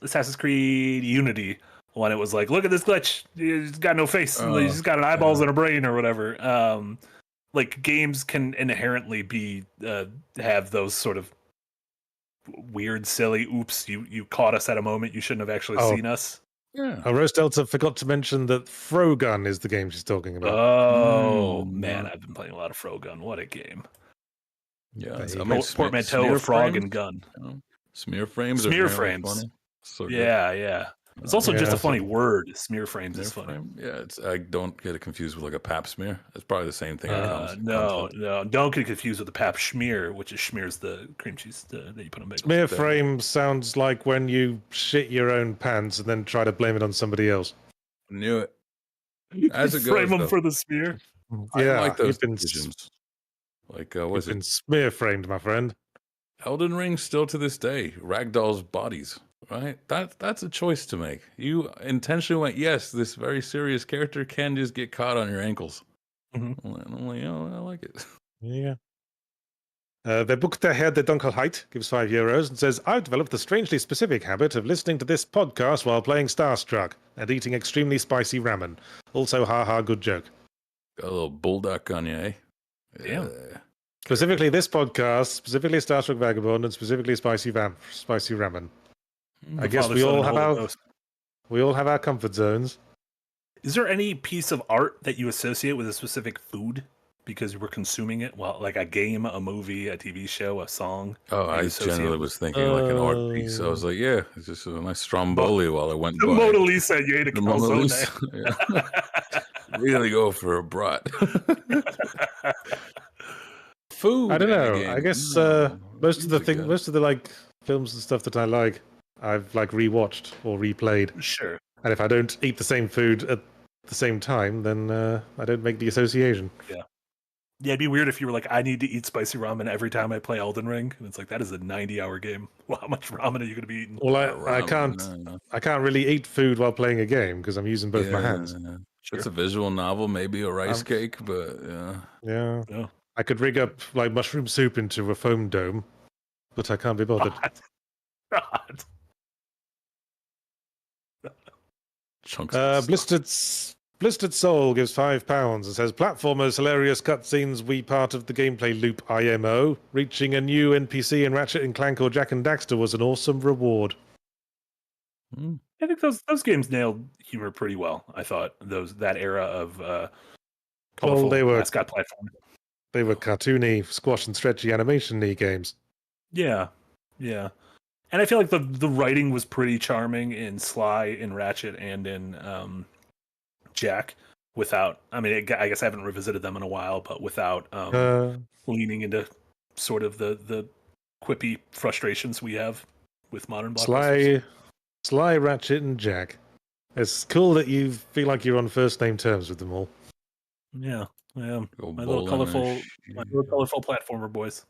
Assassin's Creed Unity when it was look at this glitch. He's got no face. He's got an eyeballs and a brain or whatever. Games can inherently be have those sort of weird, silly, oops, you caught us at a moment you shouldn't have actually seen us.
Yeah.
Rose Delta forgot to mention that Frogun is the game she's talking about.
Oh, man, I've been playing a lot of Frogun. What a game.
Yeah.
Portmanteau of frog and gun.
Smear frames.
Smear frames. So yeah. It's also just a funny word. Smear frames is funny.
Yeah, I don't get it confused with a pap smear. It's probably the same thing.
No, don't get confused with the pap schmear, which is schmears the cream cheese that you put on bagels.
Smear frame sounds like when you shit your own pants and then try to blame it on somebody else.
Knew it. As it goes,
frame them for the smear.
Yeah,
I like those decisions.
What's been smear framed, my friend?
Elden Ring still to this day, ragdoll's bodies. Right, that's a choice to make. You intentionally went, yes, this very serious character can just get caught on your ankles. Mm-hmm. And I'm like, I like it.
Yeah. They booked their head, the Dunkelheit, gives €5 and says, I've developed the strangely specific habit of listening to this podcast while playing Starstruck and eating extremely spicy ramen. Also, good joke.
Got a little bulldog on you, eh?
Yeah.
Specifically this podcast, specifically Starstruck Vagabond, and specifically spicy ramen. I guess we all have our comfort zones.
Is there any piece of art that you associate with a specific food because you were consuming it? Well, like a game, a movie, a TV show, a song?
Oh, I generally was thinking an art piece. I was like, yeah, it's just a nice stromboli while I went by.
The Mona Lisa, you ate a calzone.
Really go for a brat. Food.
I don't know. I guess most of the films and stuff that I like, I've rewatched or replayed.
Sure.
And if I don't eat the same food at the same time, then I don't make the association.
Yeah. Yeah, it'd be weird if you were like, I need to eat spicy ramen every time I play Elden Ring. And it's like, that is a 90-hour game. Well, how much ramen are you going to be eating?
Well, I can't really eat food while playing a game because I'm using both my hands.
Sure. It's a visual novel, maybe a rice cake, but
yeah. I could rig up mushroom soup into a foam dome, but I can't be bothered.
God.
Blistered Soul gives £5 and says, platformers, hilarious cutscenes, we part of the gameplay loop IMO. Reaching a new NPC in Ratchet and Clank or Jak and Daxter was an awesome reward.
I think those games nailed humor pretty well. I thought that era of colorful mascot platform.
They were cartoony, squash and stretchy animation-y games.
Yeah. And I feel like the writing was pretty charming in Sly, in Ratchet, and in Jak. Without, I guess I haven't revisited them in a while, but without leaning into sort of the quippy frustrations we have with modern blockbusters.
Sly, Ratchet, and Jak. It's cool that you feel like you're on first name terms with them all.
Yeah. Yeah,
Go
my little
bowling and
colorful platformer boys.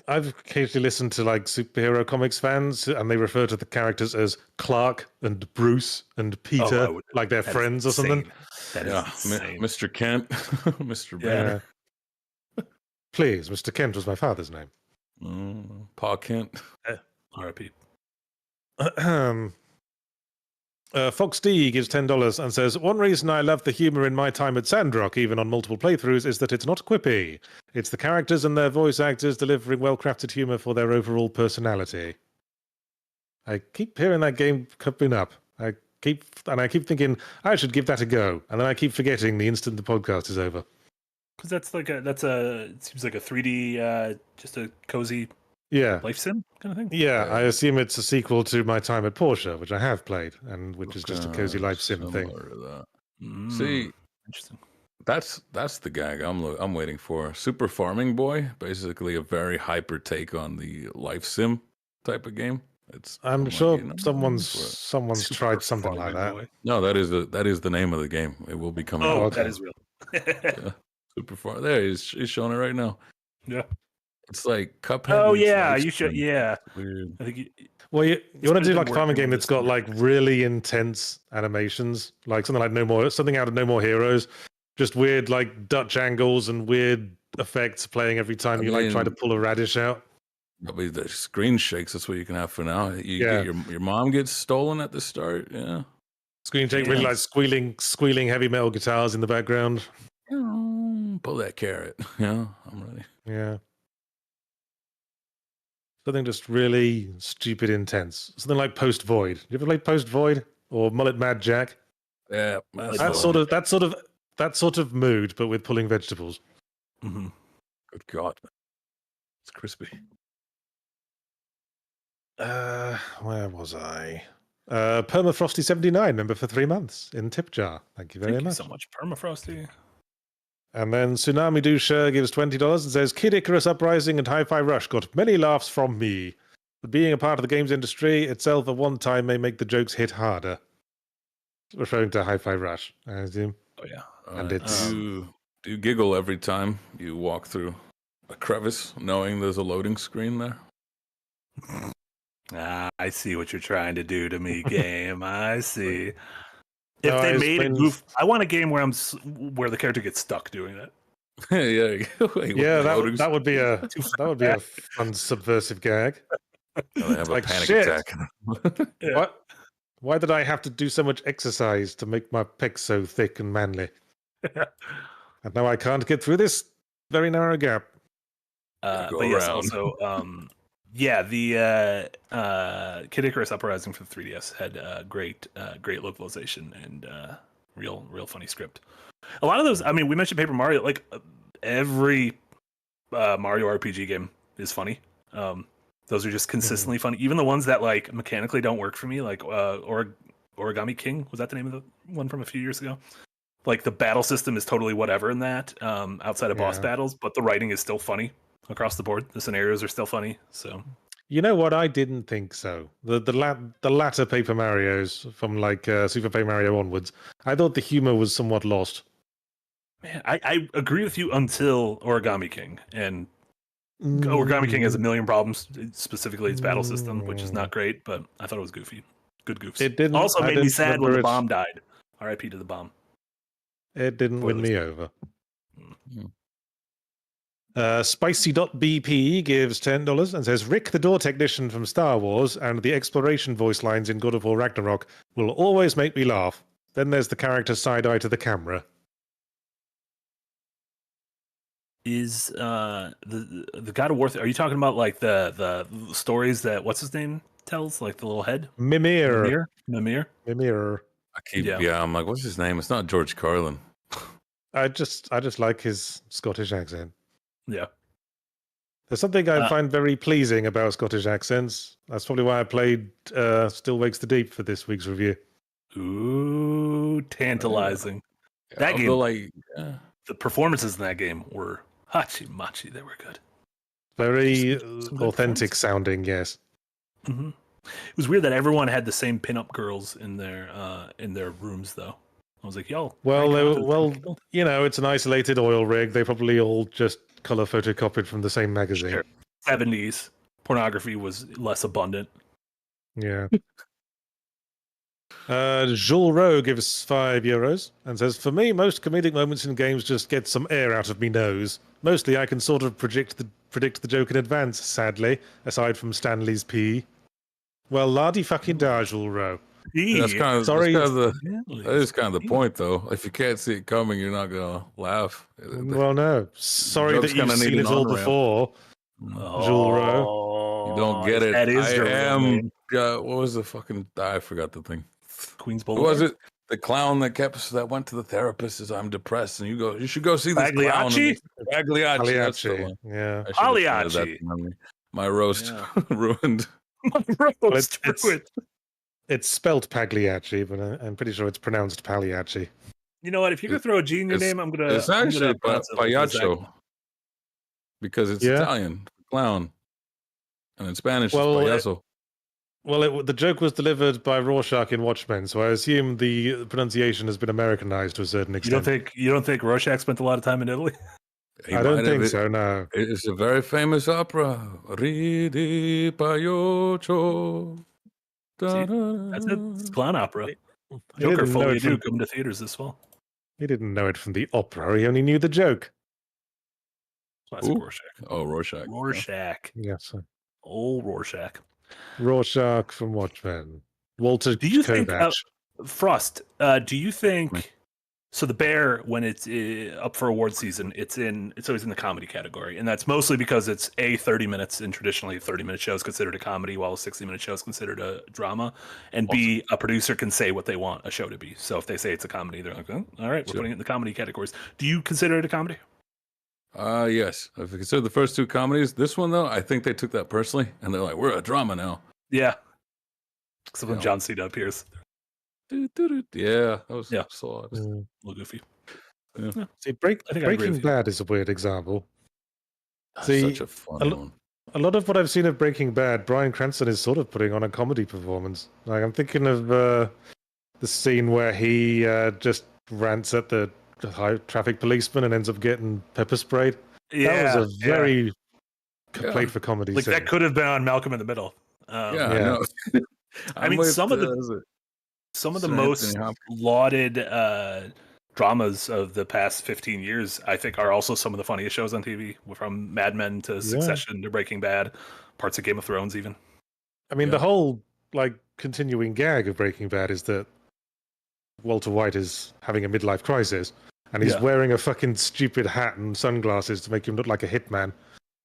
I've occasionally listened to like superhero comics fans, and they refer to the characters as Clark and Bruce and Peter, like they're friends or something.
That is insane.
Mr. Kent, Mr.
Yeah.
Banner.
Please, Mr. Kent was my father's name.
Pa Kent.
R.I.P.
Fox D gives $10 and says, one reason I love the humor in my time at Sandrock, even on multiple playthroughs, is that it's not quippy. It's the characters and their voice actors delivering well-crafted humor for their overall personality. I keep hearing that game coming up. I keep thinking I should give that a go, and then I keep forgetting the instant the podcast is over.
Because it seems like a 3D, just a cozy life sim kind of thing.
Yeah, I assume it's a sequel to my time at Porsche, which I have played, and which is just a cozy life sim thing.
See,
interesting.
That's the gag I'm waiting for. Super Farming Boy, basically a very hyper take on the life sim type of game.
I'm sure someone's tried something like that.
Boy. No, that is the name of the game. It will be coming.
Oh, that is real.
Yeah. Super Farm. There, he's showing it right now.
Yeah.
It's like Cuphead.
Oh yeah, you should. Yeah,
weird.
I think you
want to do like a farming game that's got like really intense animations, like something out of No More Heroes, just weird like Dutch angles and weird effects playing every time you try to pull a radish out.
Probably the screen shakes. That's what you can have for now. Get your mom gets stolen at the start. Yeah,
screen shake, really like squealing heavy metal guitars in the background.
Pull that carrot. Yeah, I'm ready.
Yeah. Something just really stupid intense. Something like Post Void. You ever played Post Void or Mullet Mad Jack?
Yeah,
that sort of mood, but with pulling vegetables.
Mm-hmm. Good God, it's crispy.
Where was I? Permafrosty79, member for 3 months in tip jar. Thank you very much.
Thank you so much, Permafrosty.
And then Tsunami Dusha gives $20 and says, Kid Icarus Uprising and Hi-Fi Rush got many laughs from me. But being a part of the games industry itself at one time may make the jokes hit harder. Referring to Hi-Fi Rush, I assume.
Oh, yeah.
And it's...
Do you giggle every time you walk through a crevice knowing there's a loading screen there?
I see what you're trying to do to me, game. I see. If they made a goof, I want a game where the character gets stuck doing that.
That would be a fun subversive gag.
They have a panic attack.
What? Why did I have to do so much exercise to make my pecs so thick and manly? And now I can't get through this very narrow gap.
But yes, also, the Kid Icarus Uprising for the 3DS had great localization and real funny script. A lot of those, I mean, we mentioned Paper Mario. Like every Mario RPG game is funny. Those are just consistently funny. Even the ones that like mechanically don't work for me, like Origami King, was that the name of the one from a few years ago? Like the battle system is totally whatever in that, outside of boss battles, but the writing is still funny across the board. The scenarios are still funny. So
you know what? I didn't think so. The latter Paper Marios from like Super Paper Mario onwards, I thought the humor was somewhat lost.
Man, I agree with you until Origami King, and Origami King has a million problems. Specifically, its battle system, which is not great, but I thought it was goofy. Good goofs.
It didn't.
Also made me sad when the bomb died. R.I.P. to the bomb.
It didn't win me over. Spicy.bp gives $10 and says, Rick the door technician from Star Wars and the exploration voice lines in God of War Ragnarok will always make me laugh. Then there's the character side-eye to the camera.
Is the God of War, are you talking about like the stories that, what's his name tells? Like the little head?
Mimir.
I'm like, what's his name? It's not George Carlin.
I just like his Scottish accent.
Yeah.
There's something I find very pleasing about Scottish accents. That's probably why I played Still Wakes the Deep for this week's review.
Ooh, tantalizing. That game, the performances in that game were hachi-machi. They were good.
Very authentic sounding, yes.
Mm-hmm. It was weird that everyone had the same pinup girls in their rooms, though. I was like, yo.
Well, it's an isolated oil rig. They probably all just color photocopied from the same magazine.
Sure. 70s. Pornography was less abundant.
Yeah. Jules Rowe gives €5 and says, "For me, most comedic moments in games just get some air out of me nose. Mostly, I can sort of predict the joke in advance. Sadly, aside from Stanley's pee. Well, lardy fucking da, Jules Rowe.
That's kind of
Sorry.
That is kind of the point, though. If you can't see it coming, you're not gonna laugh.
Well, no. Sorry that you've seen it all before,
Oh,
Jules Rowe.
You don't get it.
That is your real name.
What was the fucking? I forgot the thing.
Queens
Who
Boulevard.
was it? The clown that went to the therapist says, "I'm depressed," and you should go see this
Pagliacci?
clown. Pagliacci. That's the one.
Yeah.
Pagliacci. My roast ruined.
My roast ruined.
It's spelt Pagliacci, but I'm pretty sure it's pronounced Pagliacci.
You know what? If you're gonna throw a G in your name, I'm gonna.
It's actually Pagliaccio because it's Italian clown, and in Spanish it's payaso.
Well, the joke was delivered by Rorschach in Watchmen, so I assume the pronunciation has been Americanized to a certain extent.
You don't think Rorschach spent a lot of time in Italy?
I don't think so. No.
It's a very famous opera. Ridi pagliaccio.
That's it. It's a clown opera. Joker fully do come to theaters this fall.
He didn't know it from the opera. He only knew the joke.
Classic Rorschach.
Oh, Rorschach.
Yes. Yeah,
Old Rorschach.
Rorschach from Watchmen. Walter
Do you think
Frost?
Do you think so? The Bear, when it's up for award season, it's always in the comedy category, and that's mostly because it's 30 minutes, and traditionally 30-minute shows considered a comedy, while a 60-minute show is considered a drama, and B, a producer can say what they want a show to be. So if they say it's a comedy, they're like, oh, all right, we're putting it in the comedy categories. Do you consider it a comedy?
Yes. If you consider the first two comedies, this one though, I think they took that personally, and they're like, we're a drama now.
Yeah. Except when John Cena appears.
Yeah, that was so
a little goofy.
Yeah. See, Breaking Bad is a weird example. See,
such a funny one.
A lot of what I've seen of Breaking Bad, Bryan Cranston is sort of putting on a comedy performance. Like I'm thinking of the scene where he just rants at the high traffic policeman and ends up getting pepper sprayed.
Yeah,
that was a very played for comedy.
Like
scene.
That could have been on Malcolm in the Middle.
I
mean, some of the most lauded dramas of the past 15 years, I think, are also some of the funniest shows on TV, from Mad Men to Succession to Breaking Bad, parts of Game of Thrones even.
I mean, the whole continuing gag of Breaking Bad is that Walter White is having a midlife crisis, and he's wearing a fucking stupid hat and sunglasses to make him look like a hitman.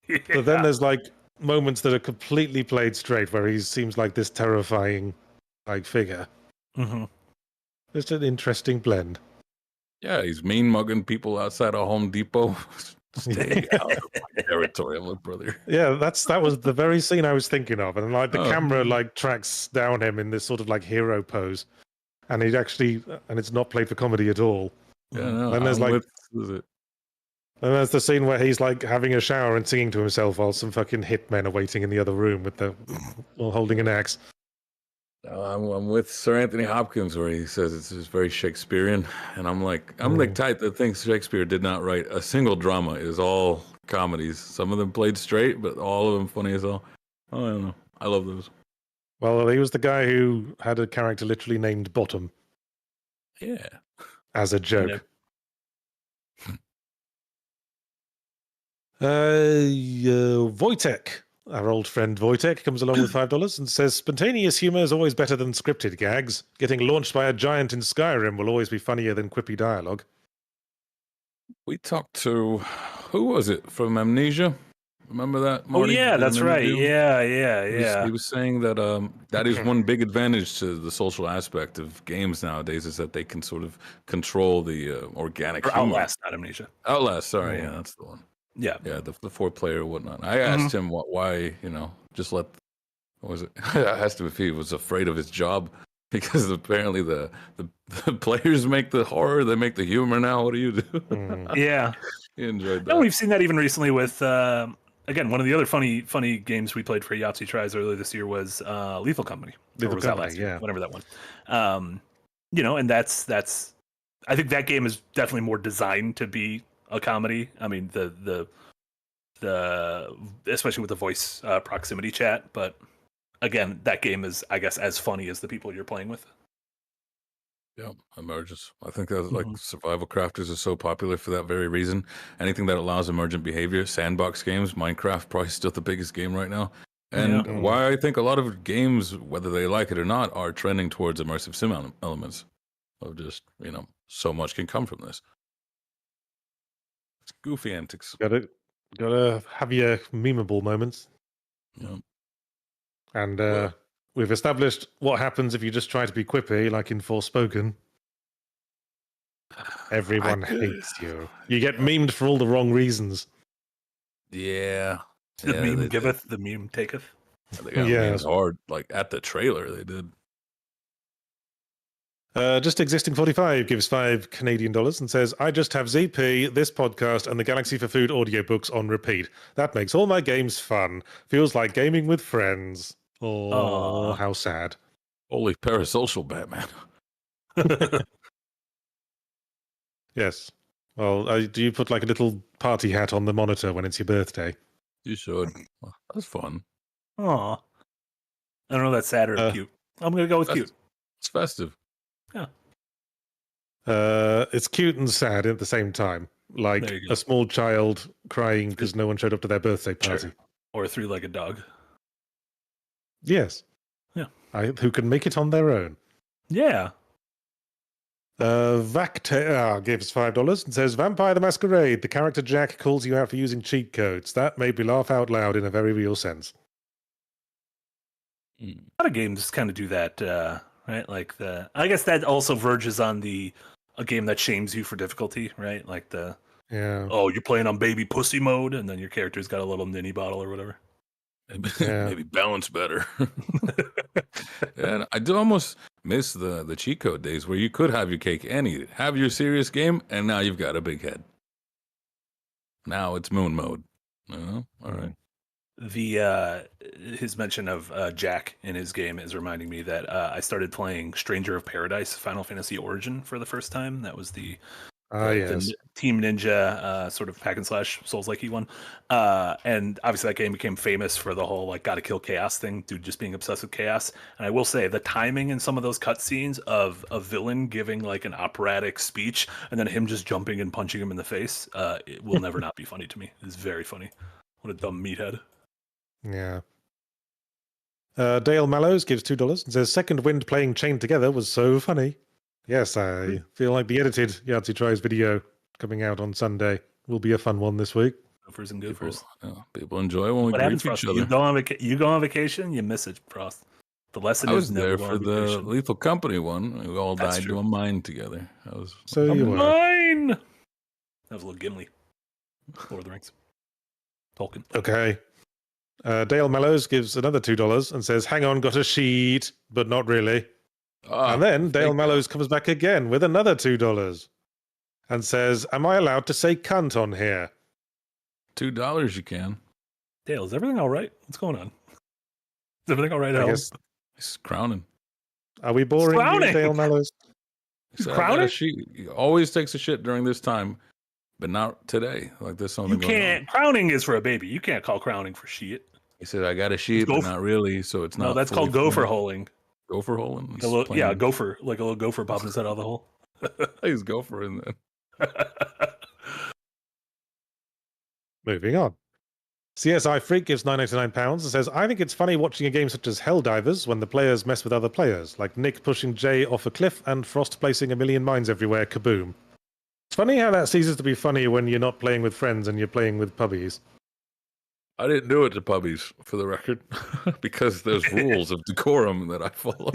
Yeah. But then there's moments that are completely played straight, where he seems like this terrifying figure.
Mm-hmm.
It's an interesting blend.
Yeah, he's mean mugging people outside of Home Depot. Stay out of my territory, my brother.
Yeah, that was the very scene I was thinking of, and the camera tracks down him in this sort of hero pose, and it's not played for comedy at all.
Yeah, no,
and there's and there's the scene where he's having a shower and singing to himself while some fucking hitmen are waiting in the other room with holding an axe.
I'm with Sir Anthony Hopkins, where he says it's just very Shakespearean, and I'm the type that thinks Shakespeare did not write a single drama. It is all comedies. Some of them played straight, but all of them funny as hell. I don't know. I love those.
Well, he was the guy who had a character literally named Bottom.
Yeah.
As a joke. Wojtek. Our old friend Wojtek comes along with $5 and says, spontaneous humor is always better than scripted gags. Getting launched by a giant in Skyrim will always be funnier than quippy dialogue.
We talked to, who was it, from Amnesia? Remember that, Marty?
Oh, yeah, that's right. Yeah.
He was saying that that is one big advantage to the social aspect of games nowadays, is that they can sort of control the organic humor.
Outlast, not Amnesia.
Outlast, sorry. Yeah, that's the one.
Yeah,
the 4-player or whatnot. I asked him why, just let. What was it? I asked him if he was afraid of his job, because apparently the players make the horror, they make the humor now. What do you do?
Yeah,
he enjoyed that.
No, we've seen that even recently with again, one of the other funny games we played for Yahtzee tries earlier this year was Lethal Company.
Lethal Company,
whatever that one. And that's I think that game is definitely more designed to be a comedy. I mean, the especially with the voice proximity chat. But again, that game is, I guess, as funny as the people you're playing with.
Yeah, emergence. I think that like survival crafters are so popular for that very reason. Anything that allows emergent behavior, sandbox games, Minecraft probably still the biggest game right now. And why I think a lot of games, whether they like it or not, are trending towards immersive sim elements. Of just, so much can come from this. It's goofy antics.
Gotta have your memeable moments.
Yeah.
And we've established what happens if you just try to be quippy, like in Forspoken. Everyone hates you. You get memed for all the wrong reasons.
Yeah.
The meme giveth, the meme taketh.
They got memes hard. Like at the trailer, they did.
Just Existing 45 gives $5 Canadian and says, I just have ZP, this podcast, and the Galaxy for Food audiobooks on repeat. That makes all my games fun. Feels like gaming with friends. Oh, how sad.
Holy parasocial Batman.
Yes. Well, do you put like a little party hat on the monitor when it's your birthday?
You should. That's fun.
Aw. I don't know if that's sad or cute. I'm going to go with cute.
It's festive.
Yeah.
It's cute and sad at the same time. Like a small child crying because no one showed up to their birthday party.
Sure. Or a three-legged dog.
Yes.
Yeah.
Who can make it on their own.
Yeah.
Vacta gives $5 and says, Vampire the Masquerade, the character Jack calls you out for using cheat codes. That made me laugh out loud in a very real sense.
A lot of games kind of do that, right? Like I guess that also verges on a game that shames you for difficulty, right? Like oh, you're playing on baby pussy mode, and then your character's got a little ninny bottle or whatever.
Maybe balance better. And I do almost miss the cheat code days where you could have your cake and eat it. Have your serious game, and now you've got a big head. Now it's moon mode. All right.
His mention of Jack in his game is reminding me that I started playing Stranger of Paradise Final Fantasy Origin for the first time. That was the Team Ninja sort of hack and slash Souls-like one. And obviously that game became famous for the whole like gotta kill chaos thing, dude just being obsessed with chaos. And I will say the timing in some of those cutscenes of a villain giving like an operatic speech and then him just jumping and punching him in the face, it will never not be funny to me. It's very funny. What a dumb meathead.
Yeah. Dale Mallows gives $2 and says, Second Wind playing Chained Together was so funny. Yes, I feel like the edited Yahtzee Tries video coming out on Sunday will be a fun one this week.
Gophers and gophers.
People enjoy when we grief each other.
You go on vacation, you miss it, Frost. The lesson
I was
is
there
never
for the Lethal Company one. We all died doing mine together.
Mine! That was a little Gimli. Lord of the Rings. Tolkien.
Okay. Dale Mellows gives another $2 and says, hang on, got a sheet, but not really. And then Dale Mellows comes back again with another $2 and says, am I allowed to say cunt on here?
$2 you can.
Dale, is everything all right? What's going on? Is everything all right at home?
He's crowning.
Are we boring you, Dale Mellows?
He's crowning? He always takes a shit during this time, but not today. Like there's something
going on. Crowning is for a baby. You can't call crowning for shit.
He said, I got a sheet, but not really, so it's not.
No, that's called gopher holing.
Gopher holing?
Gopher. Like a little gopher popping his head out of the hole.
He's gopher in there.
Moving on. CSI Freak gives £9.99 and says, I think it's funny watching a game such as Helldivers when the players mess with other players, like Nick pushing Jay off a cliff and Frost placing a million mines everywhere, kaboom. It's funny how that ceases to be funny when you're not playing with friends and you're playing with puppies.
I didn't do it to puppies, for the record, because there's rules of decorum that I follow.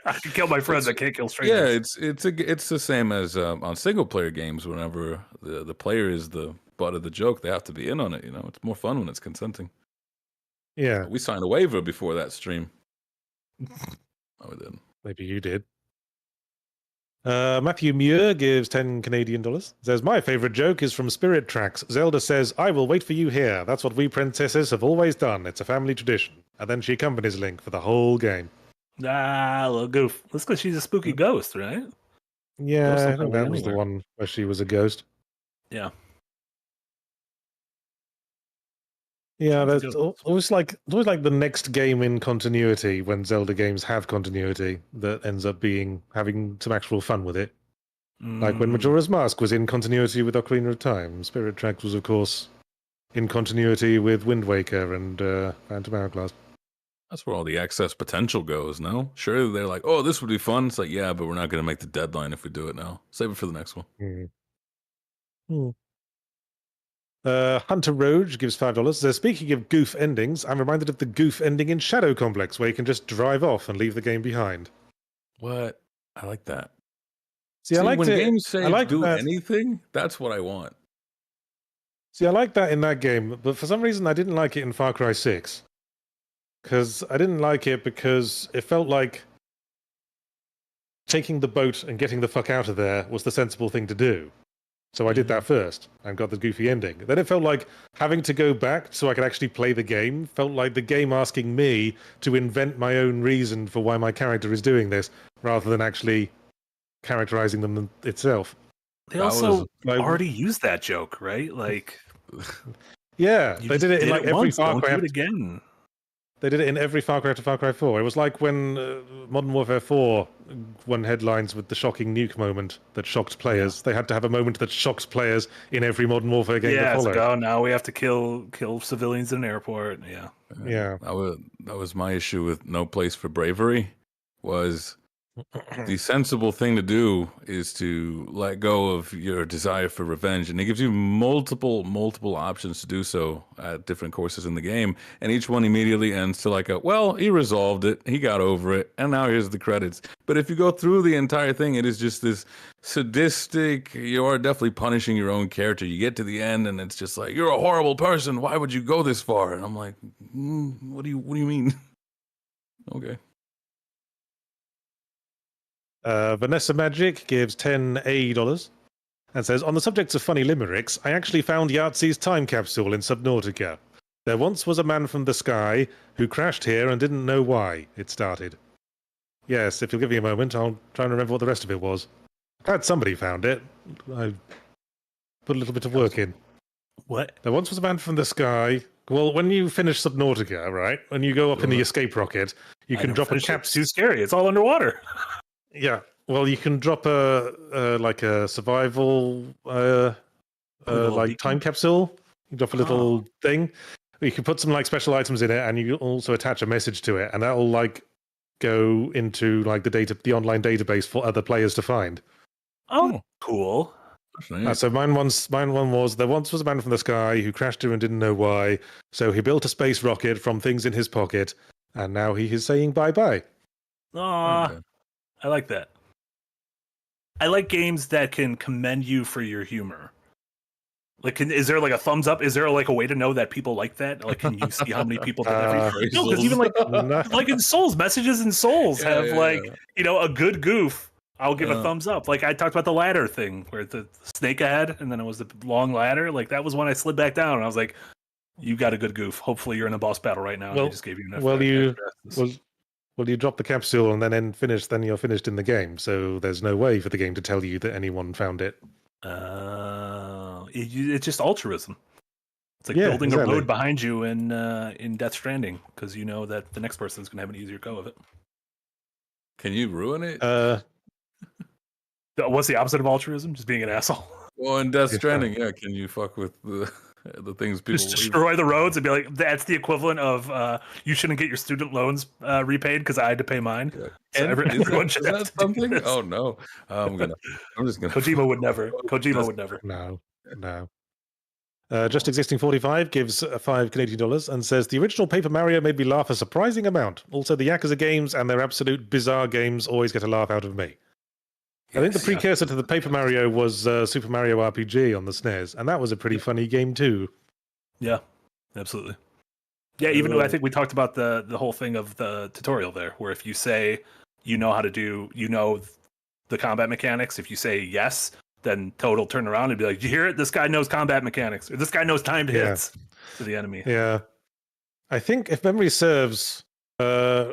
I can kill my friends, I can't kill strangers.
Yeah, it's the same as on single player games. Whenever the player is the butt of the joke, they have to be in on it. It's more fun when it's consenting.
Yeah,
we signed a waiver before that stream. Oh, we didn't.
Maybe you did. Matthew Muir gives $10 Canadian. Says, my favorite joke is from Spirit Tracks. Zelda says, I will wait for you here. That's what we princesses have always done. It's a family tradition. And then she accompanies Link for the whole game.
Ah, little goof. That's because she's a spooky ghost, right?
Yeah, I think that was the one where she was a ghost.
Yeah.
Yeah, that's always like the next game in continuity when Zelda games have continuity that ends up having some actual fun with it. Like when Majora's Mask was in continuity with Ocarina of Time. Spirit Tracks was, of course, in continuity with Wind Waker and Phantom Hourglass.
That's where all the excess potential goes, no? Surely they're like, oh, this would be fun. It's like, yeah, but we're not going to make the deadline if we do it now. Save it for the next one.
Hunter Roge gives $5. Says, speaking of goof endings, I'm reminded of the goof ending in Shadow Complex, where you can just drive off and leave the game behind.
What? I like that.
See, I like
when games say do anything, that's what I want.
See, I like that in that game, but for some reason I didn't like it in Far Cry 6. Because I didn't like it because it felt like taking the boat and getting the fuck out of there was the sensible thing to do. So I did that first and got the goofy ending. Then it felt like having to go back so I could actually play the game felt like the game asking me to invent my own reason for why my character is doing this, rather than actually characterizing them itself.
They also already used that joke, right? Like,
yeah, they did it in like every Far Cry.
Don't do it again.
They did it in every Far Cry after Far Cry 4. It was like when Modern Warfare 4 won headlines with the shocking nuke moment that shocked players. They had to have a moment that shocked players in every Modern Warfare game that followed.
Yeah, now we have to kill civilians in an airport. Yeah.
That was my issue with No Place for Bravery. Was the sensible thing to do is to let go of your desire for revenge, and it gives you multiple options to do so at different courses in the game, and each one immediately ends to like he resolved it, he got over it, and now here's the credits. But if you go through the entire thing, it is just this sadistic, you are definitely punishing your own character. You get to the end and it's just like, you're a horrible person, why would you go this far? And I'm like, what do you mean? Okay.
Vanessa Magic gives $10 and says, on the subject of funny limericks, I actually found Yahtzee's time capsule in Subnautica. There once was a man from the sky who crashed here and didn't know why it started. Yes, if you'll give me a moment, I'll try and remember what the rest of it was. Glad somebody found it. I put a little bit of work in.
What?
There once was a man from the sky. Well, when you finish Subnautica, right, when you go up in the escape rocket, you can drop a capsule.
It's too scary. It's all underwater.
Yeah, well, you can drop a survival like time capsule. You drop a little thing. You can put some like special items in it, and you also attach a message to it, and that will like go into like the online database for other players to find.
Oh, cool.
So mine one was, there once was a man from the sky who crashed here and didn't know why. So he built a space rocket from things in his pocket, and now he is saying bye bye.
Okay. I like that. I like games that can commend you for your humor. Like, is there like a thumbs up? Is there like a way to know that people like that? Like, can you see how many people did every phrase? No, because even like in Souls, messages in Souls have a good goof. I'll give a thumbs up. Like I talked about the ladder thing where the snake ahead and then it was the long ladder. Like that was when I slid back down and I was like, you got a good goof. Hopefully you're in a boss battle right now. Well, they just gave you enough.
Well, you drop the capsule and then finish, then you're finished in the game. So there's no way for the game to tell you that anyone found it.
It's just altruism. It's like building a road behind you in Death Stranding because you know that the next person's going to have an easier go of it.
Can you ruin it?
What's the opposite of altruism? Just being an asshole.
Well, in Death Stranding, can you fuck with the things people
just destroy the roads and be like, that's the equivalent of you shouldn't get your student loans repaid because I had to pay mine.
Yeah. So everyone should have that something? Oh no, I'm just gonna.
Kojima would never. Would never.
No. Just Existing 45 gives $5 Canadian and says the original Paper Mario made me laugh a surprising amount. Also, the Yakuza games and their absolute bizarre games always get a laugh out of me. I think the precursor to the Paper Mario was Super Mario RPG on the SNES, and that was a pretty funny game too.
Yeah, absolutely. Yeah, even though I think we talked about the whole thing of the tutorial there, where if you say you know how to do, the combat mechanics, if you say yes, then Toad will turn around and be like, you hear it? This guy knows combat mechanics, or this guy knows timed hits to the enemy.
Yeah. I think, if memory serves,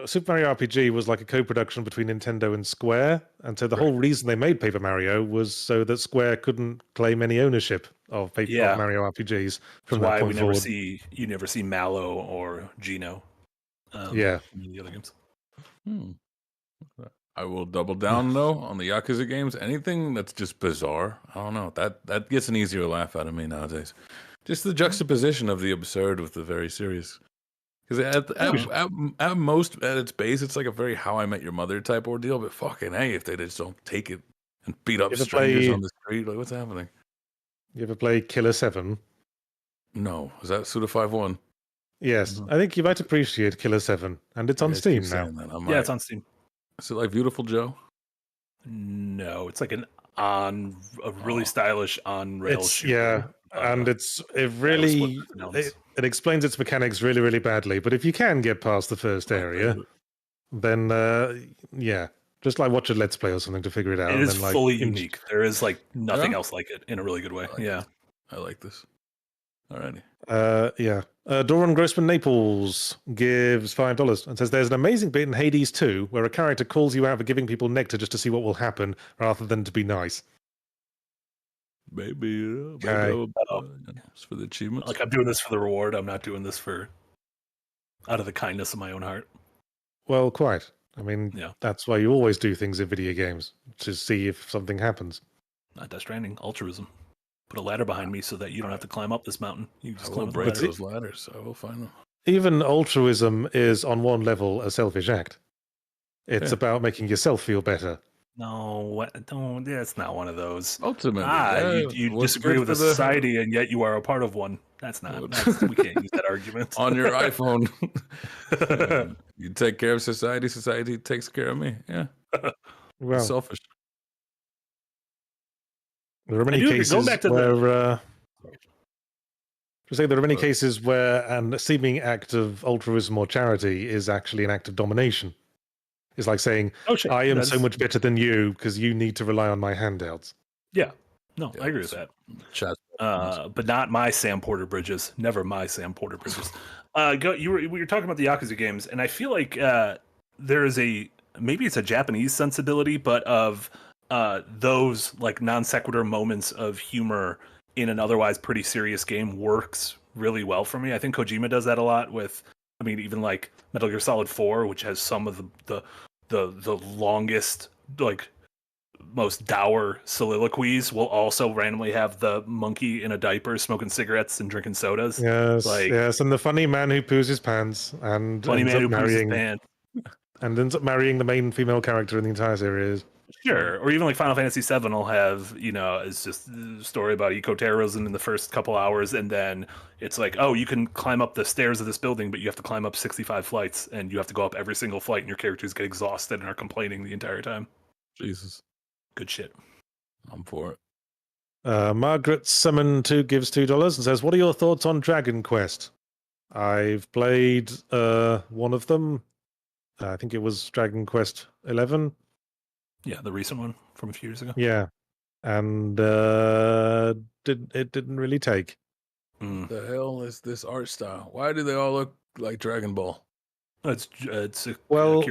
Super Mario RPG was like a co-production between Nintendo and Square, and so the whole reason they made Paper Mario was so that Square couldn't claim any ownership of Mario RPGs from that point forward.
You never see Mallow or Gino. In the other games.
I will double down though on the Yakuza games. Anything that's just bizarre, I don't know. That gets an easier laugh out of me nowadays. Just the juxtaposition of the absurd with the very serious. Because at most, at its base, it's like a very How I Met Your Mother type ordeal. But fucking hey, if they just don't take it and beat up strangers on the street, like what's happening?
You ever play Killer 7?
No, is that Suda 5-1?
Yes, I think you might appreciate Killer 7, and it's on Steam now.
Yeah, it's on Steam.
Is it like Beautiful Joe?
No, it's like a really stylish on rails shooter.
And it really it explains its mechanics really, really badly. But if you can get past the first area, then just like watch a Let's Play or something to figure it out.
It is fully unique. There is like nothing else like it in a really good way.
I like this. Alrighty.
Doran Grossman Naples gives $5 and says there's an amazing bit in Hades 2 where a character calls you out for giving people nectar just to see what will happen rather than to be nice.
Maybe it's for the achievements.
Like I'm doing this for the reward. I'm not doing this out of the kindness of my own heart.
Well, quite. I mean, that's why you always do things in video games, to see if something happens.
Not Death Stranding, altruism. Put a ladder behind me so that you don't have to climb up this mountain. You just climb up
those ladders. I will find them.
Even altruism is on one level a selfish act. It's about making yourself feel better.
No, it's not one of those.
Ultimately,
you disagree with a society, and yet you are a part of one. That's not. We can't use that argument.
On your iPhone, you take care of society. Society takes care of me. Yeah, well, selfish.
There are many cases where. There are many cases where a seeming act of altruism or charity is actually an act of domination. It's like saying, I am so much better than you because you need to rely on my handouts.
Yeah. No, I agree with that. But not my Sam Porter Bridges. Never my Sam Porter Bridges. You were talking about the Yakuza games, and I feel like there is maybe it's a Japanese sensibility, but of those like non sequitur moments of humor in an otherwise pretty serious game works really well for me. I think Kojima does that a lot with, even like Metal Gear Solid 4, which has some of the longest, like most dour soliloquies, will also randomly have the monkey in a diaper smoking cigarettes and drinking sodas.
Yes, and the funny man who poos his pants and ends up marrying the main female character in the entire series.
Sure, or even like Final Fantasy VII will have, it's just a story about eco-terrorism in the first couple hours, and then it's like, oh, you can climb up the stairs of this building, but you have to climb up 65 flights, and you have to go up every single flight, and your characters get exhausted and are complaining the entire time.
Jesus.
Good shit.
I'm for it.
Margaret Summon 2 gives $2 and says, what are your thoughts on Dragon Quest? I've played one of them. I think it was Dragon Quest 11.
Yeah, the recent one from a few years ago.
Yeah, and it didn't really take.
The hell is this art style? Why do they all look like Dragon Ball?
It's Akira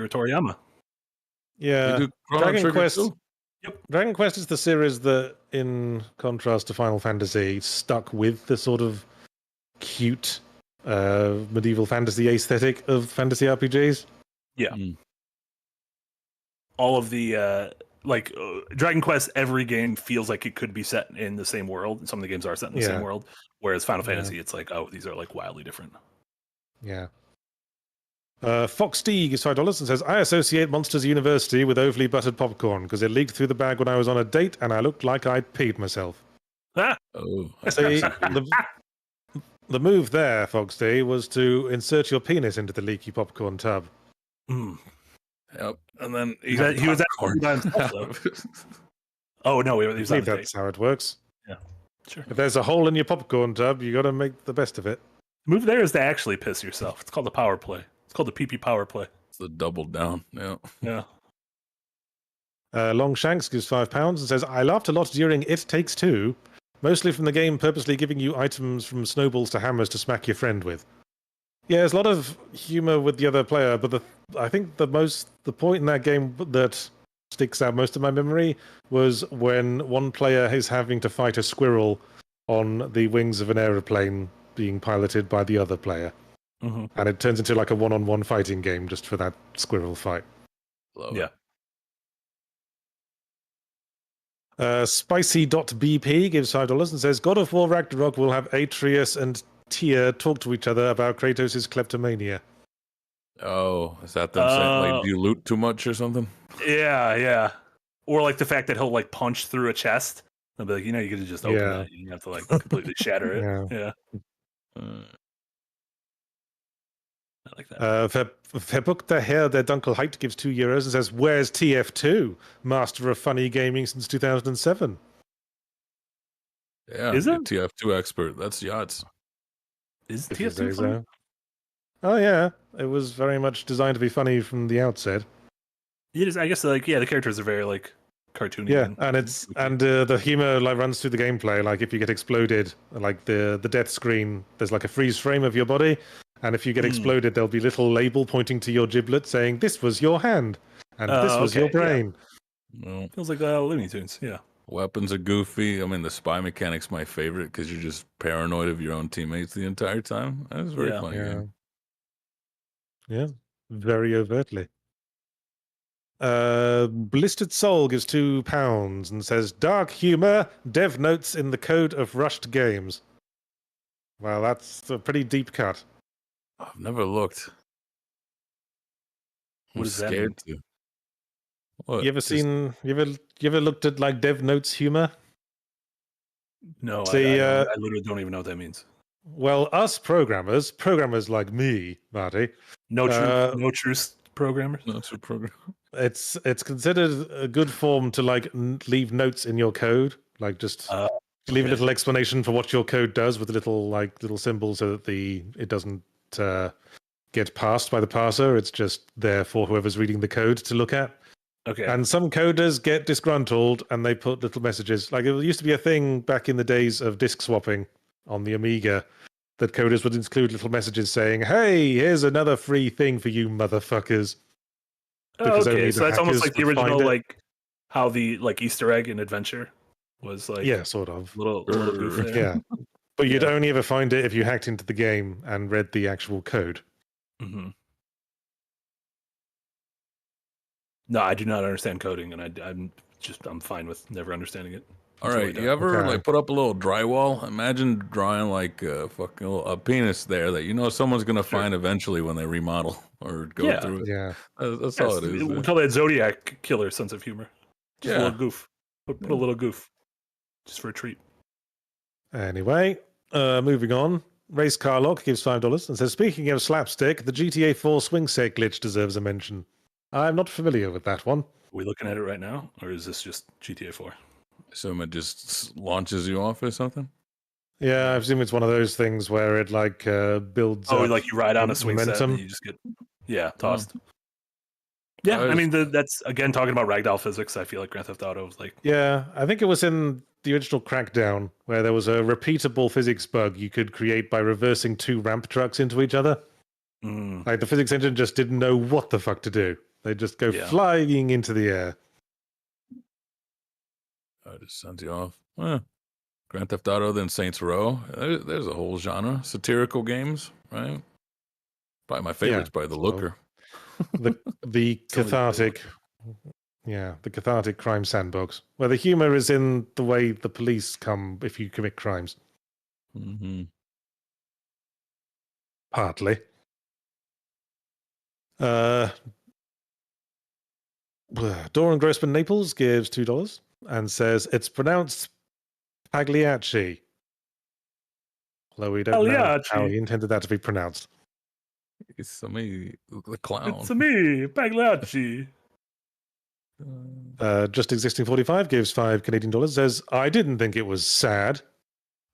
Toriyama.
Yeah, Dragon Quest. Yep. Dragon Quest is the series that, in contrast to Final Fantasy, stuck with the sort of cute medieval fantasy aesthetic of fantasy RPGs.
Yeah. All of the Dragon Quest, every game feels like it could be set in the same world. Some of the games are set in the same world, whereas Final Fantasy, it's like, oh, these are like wildly different.
Yeah. Fox D gives $5 and says, I associate Monsters University with overly buttered popcorn because it leaked through the bag when I was on a date and I looked like I'd peed myself.
Oh.
See, the move there, Fox D, was to insert your penis into the leaky popcorn tub.
Yep, and then he
was actually by himself, though. Oh no, he was on
that's how it works.
Yeah, sure.
If there's a hole in your popcorn tub, you got to make the best of it.
The move there is to actually piss yourself. It's called the power play. It's called the PP power play.
It's the double down.
Yeah.
Longshanks gives £5 and says, I laughed a lot during It Takes Two, mostly from the game purposely giving you items from snowballs to hammers to smack your friend with. Yeah, there's a lot of humor with the other player, but I think the point in that game that sticks out most in my memory was when one player is having to fight a squirrel on the wings of an aeroplane being piloted by the other player.
Mm-hmm.
And it turns into like a one-on-one fighting game just for that squirrel fight.
Love it.
Spicy.bp gives $5 and says, God of War Ragnarok will have Atreus and Tyr talk to each other about Kratos' kleptomania.
Oh, is that them saying, like, do you loot too much or something?
Yeah. Or like the fact that he'll like punch through a chest. They'll be like, you could just open that. You have to like completely shatter it. Yeah. I like that.
Verbukter Herr der Dunkelheit gives €2 and says, where's TF2? Master of funny gaming since 2007.
Yeah,
is it
TF2 expert? That's Yahtzee.
Is TF2 funny?
Oh yeah, it was very much designed to be funny from the outset.
It is. I guess the characters are very like cartoony.
Yeah, and the humor like runs through the gameplay. Like if you get exploded, like the death screen, there's like a freeze frame of your body, and if you get exploded, there'll be a little label pointing to your giblet saying this was your hand and this was your brain.
Yeah. Well,
feels like Looney Tunes. Yeah.
Weapons are goofy. I mean, the spy mechanic's my favorite because you're just paranoid of your own teammates the entire time. That was very funny.
Yeah, very overtly. Blistered Soul gives £2 and says, dark humor, dev notes in the code of rushed games. Well, that's a pretty deep cut.
I've never looked.
What does that mean?
To. What?
You ever looked at like dev notes humor?
No, I literally don't even know what that means.
Well, us programmers like me, Marty.
No truth programmers.
No true program.
It's considered a good form to like leave notes in your code, like just leave a little explanation for what your code does with a little symbol so that it doesn't get passed by the parser. It's just there for whoever's reading the code to look at.
Okay.
And some coders get disgruntled and they put little messages. Like it used to be a thing back in the days of disk swapping on the Amiga that coders would include little messages saying, hey, here's another free thing for you motherfuckers.
Okay, so that's almost like the original, like how the like Easter egg in Adventure was like.
Yeah, sort of.
Little goof there.
Yeah. But you'd only ever find it if you hacked into the game and read the actual code.
Mm-hmm. No, I do not understand coding, and I'm fine with never understanding it.
All right, you ever like put up a little drywall? Imagine drawing like a penis there that someone's gonna find eventually when they remodel or go through it.
Yeah,
that's all it is.
We'll call that Zodiac Killer sense of humor. Just a little goof. Put a little goof, just for a treat.
Anyway, moving on. Race Carlock gives $5 and says, speaking of slapstick, the GTA 4 swing set glitch deserves a mention. I'm not familiar with that one.
Are we looking at it right now, or is this just GTA 4?
So it just launches you off or something?
Yeah, I assume it's one of those things where it like builds.
Oh, like you ride on a swing set and you just get tossed. Yeah, I mean that's again talking about ragdoll physics. I feel like Grand Theft Auto was like.
Yeah, I think it was in the original Crackdown where there was a repeatable physics bug you could create by reversing two ramp trucks into each other. Like the physics engine just didn't know what the fuck to do. They just go flying into the air.
I just sent you off. Grand Theft Auto, then Saints Row. There's a whole genre. Satirical games, right? Probably my favorite's by The Looker.
The cathartic, the cathartic crime sandbox, where the humor is in the way the police come if you commit crimes.
Mm-hmm.
Partly. Doran Grossman Naples gives $2 and says it's pronounced Pagliacci. Although we don't know how he intended that to be pronounced.
It's me, the clown.
It's me, Pagliacci.
Just Existing 45 gives $5 Canadian, says, I didn't think it was sad.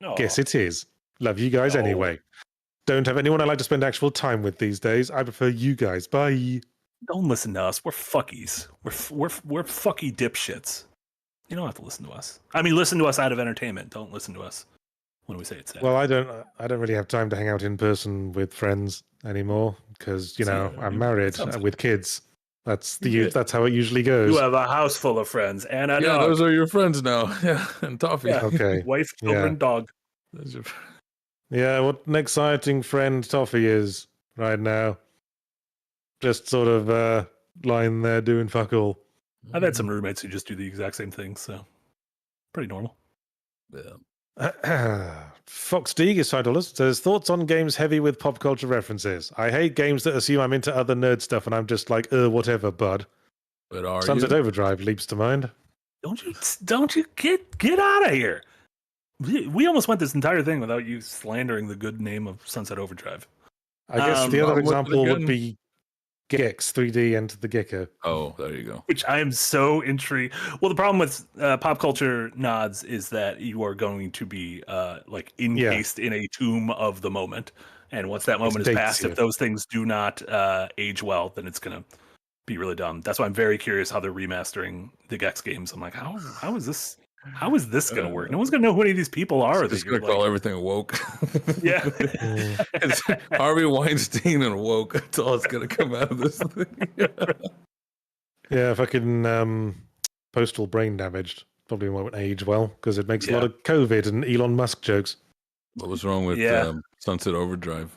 Oh.
Guess it is. Love you guys anyway. Don't have anyone I like to spend actual time with these days. I prefer you guys. Bye.
Don't listen to us. We're fuckies. We're fucky dipshits. You don't have to listen to us. I mean, listen to us out of entertainment. Don't listen to us when we say it's sad.
Well, I don't really have time to hang out in person with friends anymore because I'm married with kids. That's how it usually goes.
You have a house full of friends and a dog.
Those are your friends now. Yeah, and Toffee.
Yeah.
Okay.
Wife, children, dog.
Those are...
Yeah, what an exciting friend Toffee is right now. Just sort of lying there doing fuck all.
I've had some roommates who just do the exact same thing, so pretty normal.
Yeah. Fox Deeg is $5. Says thoughts on games heavy with pop culture references. I hate games that assume I'm into other nerd stuff, and I'm just like, whatever, bud.
But are
Sunset Overdrive leaps to mind.
Don't you get out of here? We almost went this entire thing without you slandering the good name of Sunset Overdrive.
I guess the other example would be Gex 3D Enter the Gecko.
Oh, there you go.
Which I am so intrigued. Well, the problem with pop culture nods is that you are going to be encased in a tomb of the moment. And once that moment is passed, if those things do not age well, then it's going to be really dumb. That's why I'm very curious how they're remastering the Gex games. I'm like, how is this? How is this going to work? No one's going to know who any of these people are.
Just going to call everything woke.
Yeah.
It's Harvey Weinstein and woke. That's all that's going to come out of this thing.
Yeah, fucking postal brain damaged. Probably won't age well because it makes a lot of COVID and Elon Musk jokes.
What was wrong with Sunset Overdrive?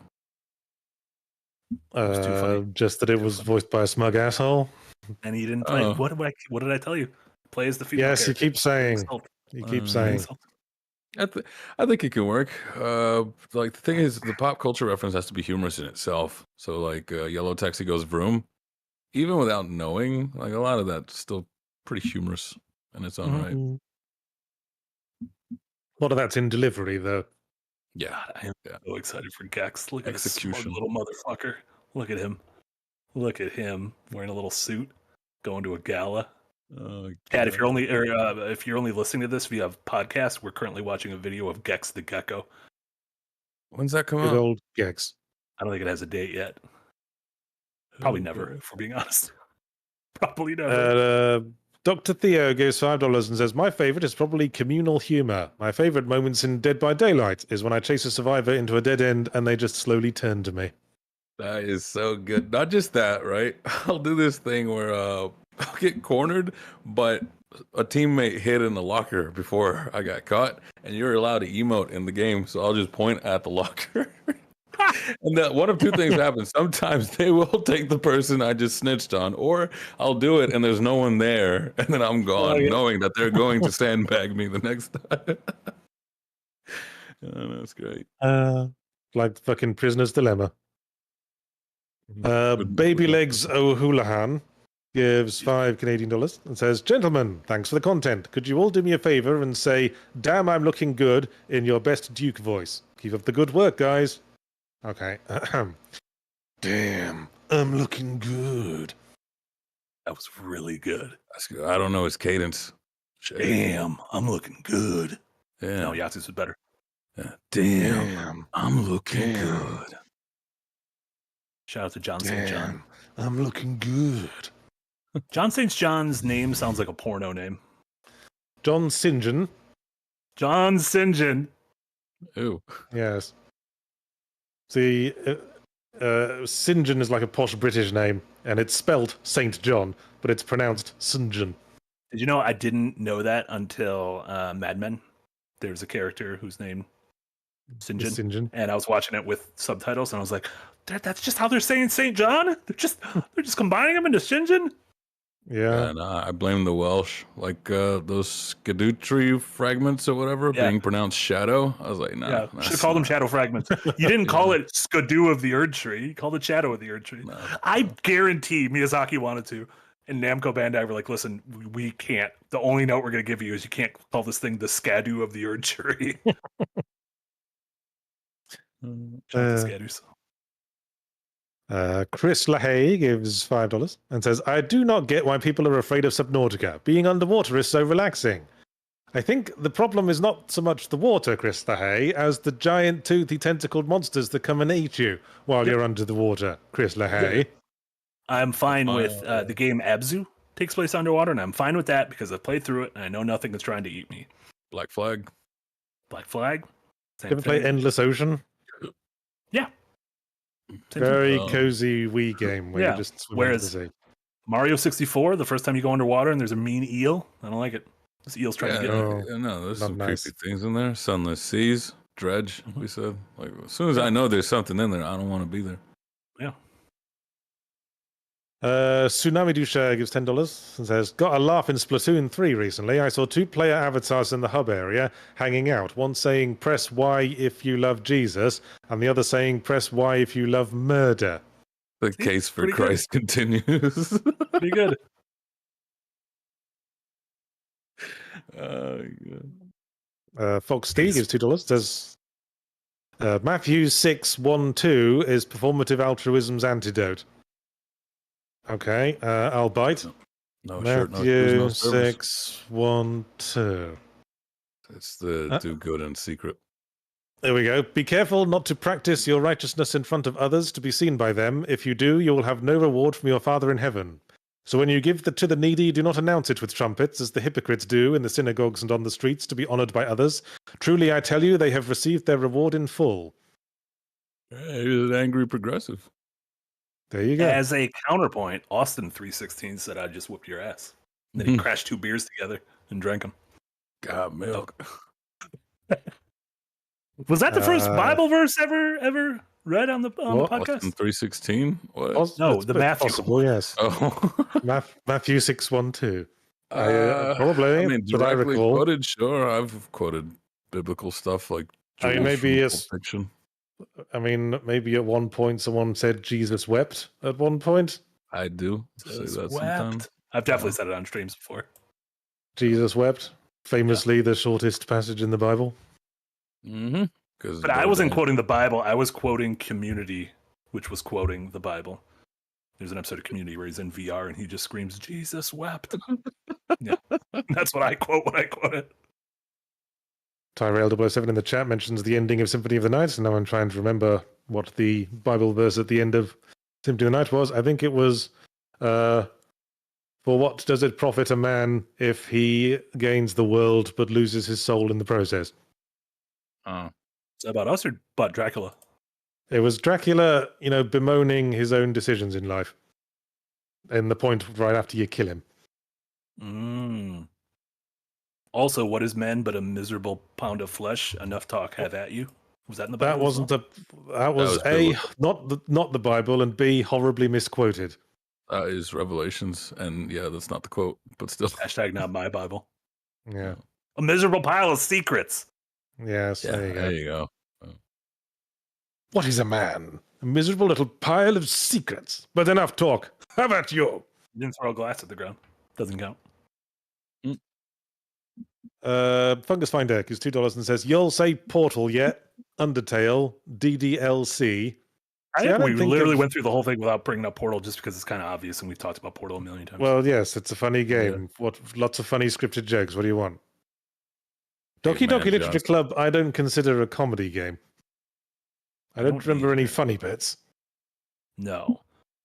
Just that it was voiced by a smug asshole.
And he didn't play. What did I tell you? Play as the female.
Yes,
character.
you keep saying. You keep saying.
I think it can work. The thing is, the pop culture reference has to be humorous in itself. So, like, Yellow Taxi goes vroom. Even without knowing, like, a lot of that's still pretty humorous in its own right.
A lot of that's in delivery, though.
Yeah.
God, I am so excited for Gex. Look at this smug little motherfucker. Look at him. Look at him wearing a little suit, going to a gala. Kat, if you're only listening to this via podcast, we're currently watching a video of Gex the Gecko.
When's that come
out?
Good
old Gex.
I don't think it has a date yet. Probably never, if we're being honest. Probably never.
Dr. Theo gives $5 and says, my favorite is probably communal humor. My favorite moments in Dead by Daylight is when I chase a survivor into a dead end and they just slowly turn to me.
That is so good. Not just that, right? I'll do this thing where I'll get cornered, but a teammate hid in the locker before I got caught, and you're allowed to emote in the game, so I'll just point at the locker. And that one of two things happens. Sometimes they will take the person I just snitched on, or I'll do it and there's no one there, and then I'm gone, knowing that they're going to sandbag me the next time. That's great.
Like fucking Prisoner's Dilemma. Baby Legs O'Houlihan gives $5 Canadian and says, gentlemen, thanks for the content. Could you all do me a favor and say, damn, I'm looking good in your best Duke voice? Keep up the good work, guys. Okay. Damn, I'm looking good.
That was really good.
That's good. I don't know his cadence.
Damn, I'm looking good.
Yeah.
No, Yahtzee's was better.
Yeah. Damn, I'm looking good.
Shout out to John St. John.
I'm looking good.
John St. John's name sounds like a porno name.
John St. John.
John St. John.
Ew.
Yes. See, St. John is like a posh British name, and it's spelled St. John, but it's pronounced St. John.
Did you know I didn't know that until Mad Men? There's a character whose name St. John, and I was watching it with subtitles, and I was like, "That's just how they're saying St. John. They're just combining them into St. John."
Yeah,
and I blame the Welsh, like those Scadutree fragments or whatever being pronounced shadow. I was like, nah.
Should have called them shadow fragments. You didn't call it Skadoo of the Erd Tree. You called it Shadow of the Erd Tree. No. I guarantee Miyazaki wanted to, and Namco Bandai were like, listen, we can't. The only note we're going to give you is you can't call this thing the Skadoo of the Erd Tree.
Chris LaHaye gives $5 and says, I do not get why people are afraid of Subnautica. Being underwater is so relaxing. I think the problem is not so much the water, Chris LaHaye, as the giant toothy tentacled monsters that come and eat you while you're under the water, Chris LaHaye.
I'm fine with the game Abzu takes place underwater, and I'm fine with that because I've played through it and I know nothing is trying to eat me.
Black Flag.
Black Flag?
You ever play Endless Ocean?
Yeah.
Very cozy Wii game where you just swim into the sea.
Mario 64, the first time you go underwater and there's a mean eel. I don't like it. This eel's trying to get
me. No, there's some creepy things in there. Sunless seas, dredge. We said, like, as soon as I know there's something in there, I don't want to be there.
Yeah.
Tsunami Dusha gives $10 and says, got a laugh in Splatoon 3 recently. I saw 2 player avatars in the hub area hanging out. One saying, press Y if you love Jesus, and the other saying, press Y if you love murder.
The case for Christ continues.
Pretty good.
Fox D gives $2. Says, Matthew 6:1-2 is performative altruism's antidote. Okay, I'll bite.
No
Matthew 6:1-2.
It's the do good in secret.
There we go. Be careful not to practice your righteousness in front of others to be seen by them. If you do, you will have no reward from your Father in heaven. So when you give to the needy, do not announce it with trumpets, as the hypocrites do in the synagogues and on the streets, to be honored by others. Truly, I tell you, they have received their reward in full.
Hey, he's an angry progressive.
There you go.
As a counterpoint, Austin 316 said, "I just whooped your ass." And then he crashed 2 beers together and drank them.
Got milk.
Was that the first Bible verse ever read on the podcast?
Austin 316? What?
No, the Matthew.
Possible, yes.
Oh,
Matthew 6:1-2. Probably.
I mean,
but I
directly
recall.
quoted. Sure, I've quoted biblical stuff like.
I mean, maybe
it's fiction.
I mean, maybe at one point someone said Jesus wept. At one point,
I do say that sometimes.
I've definitely said it on streams before.
Jesus wept. Famously, the shortest passage in the Bible.
Mm-hmm.
But I wasn't quoting the Bible. I was quoting Community, which was quoting the Bible. There's an episode of Community where he's in VR and he just screams, "Jesus wept." Yeah, that's what I quote when I quote it.
Tyrell 007 in the chat mentions the ending of Symphony of the Night, and now I'm trying to remember what the Bible verse at the end of Symphony of the Night was. I think it was, for what does it profit a man if he gains the world but loses his soul in the process?
Oh.
Is that about us or about Dracula?
It was Dracula, bemoaning his own decisions in life. And the point right after you kill him.
Also, what is man but a miserable pound of flesh? Enough talk, have at you. Was that in the Bible?
That wasn't that was A, not the Bible, and B, horribly misquoted.
That is Revelations, and yeah, that's not the quote, but still.
Hashtag not my Bible.
Yeah.
A miserable pile of secrets.
Yes,
yeah, there you go.
What is a man? A miserable little pile of secrets. But enough talk. How about you?
You didn't throw a glass at the ground. Doesn't count.
Fungus Finder is $2 and says, "You'll say Portal yet? Undertale, DDLC."
We literally went through the whole thing without bringing up Portal just because it's kind of obvious, and we've talked about Portal a million times.
Well, yes, it's a funny game. Yeah. Lots of funny scripted jokes. What do you want? Doki Doki Literature Club, I don't consider a comedy game. I don't remember any funny bits.
No.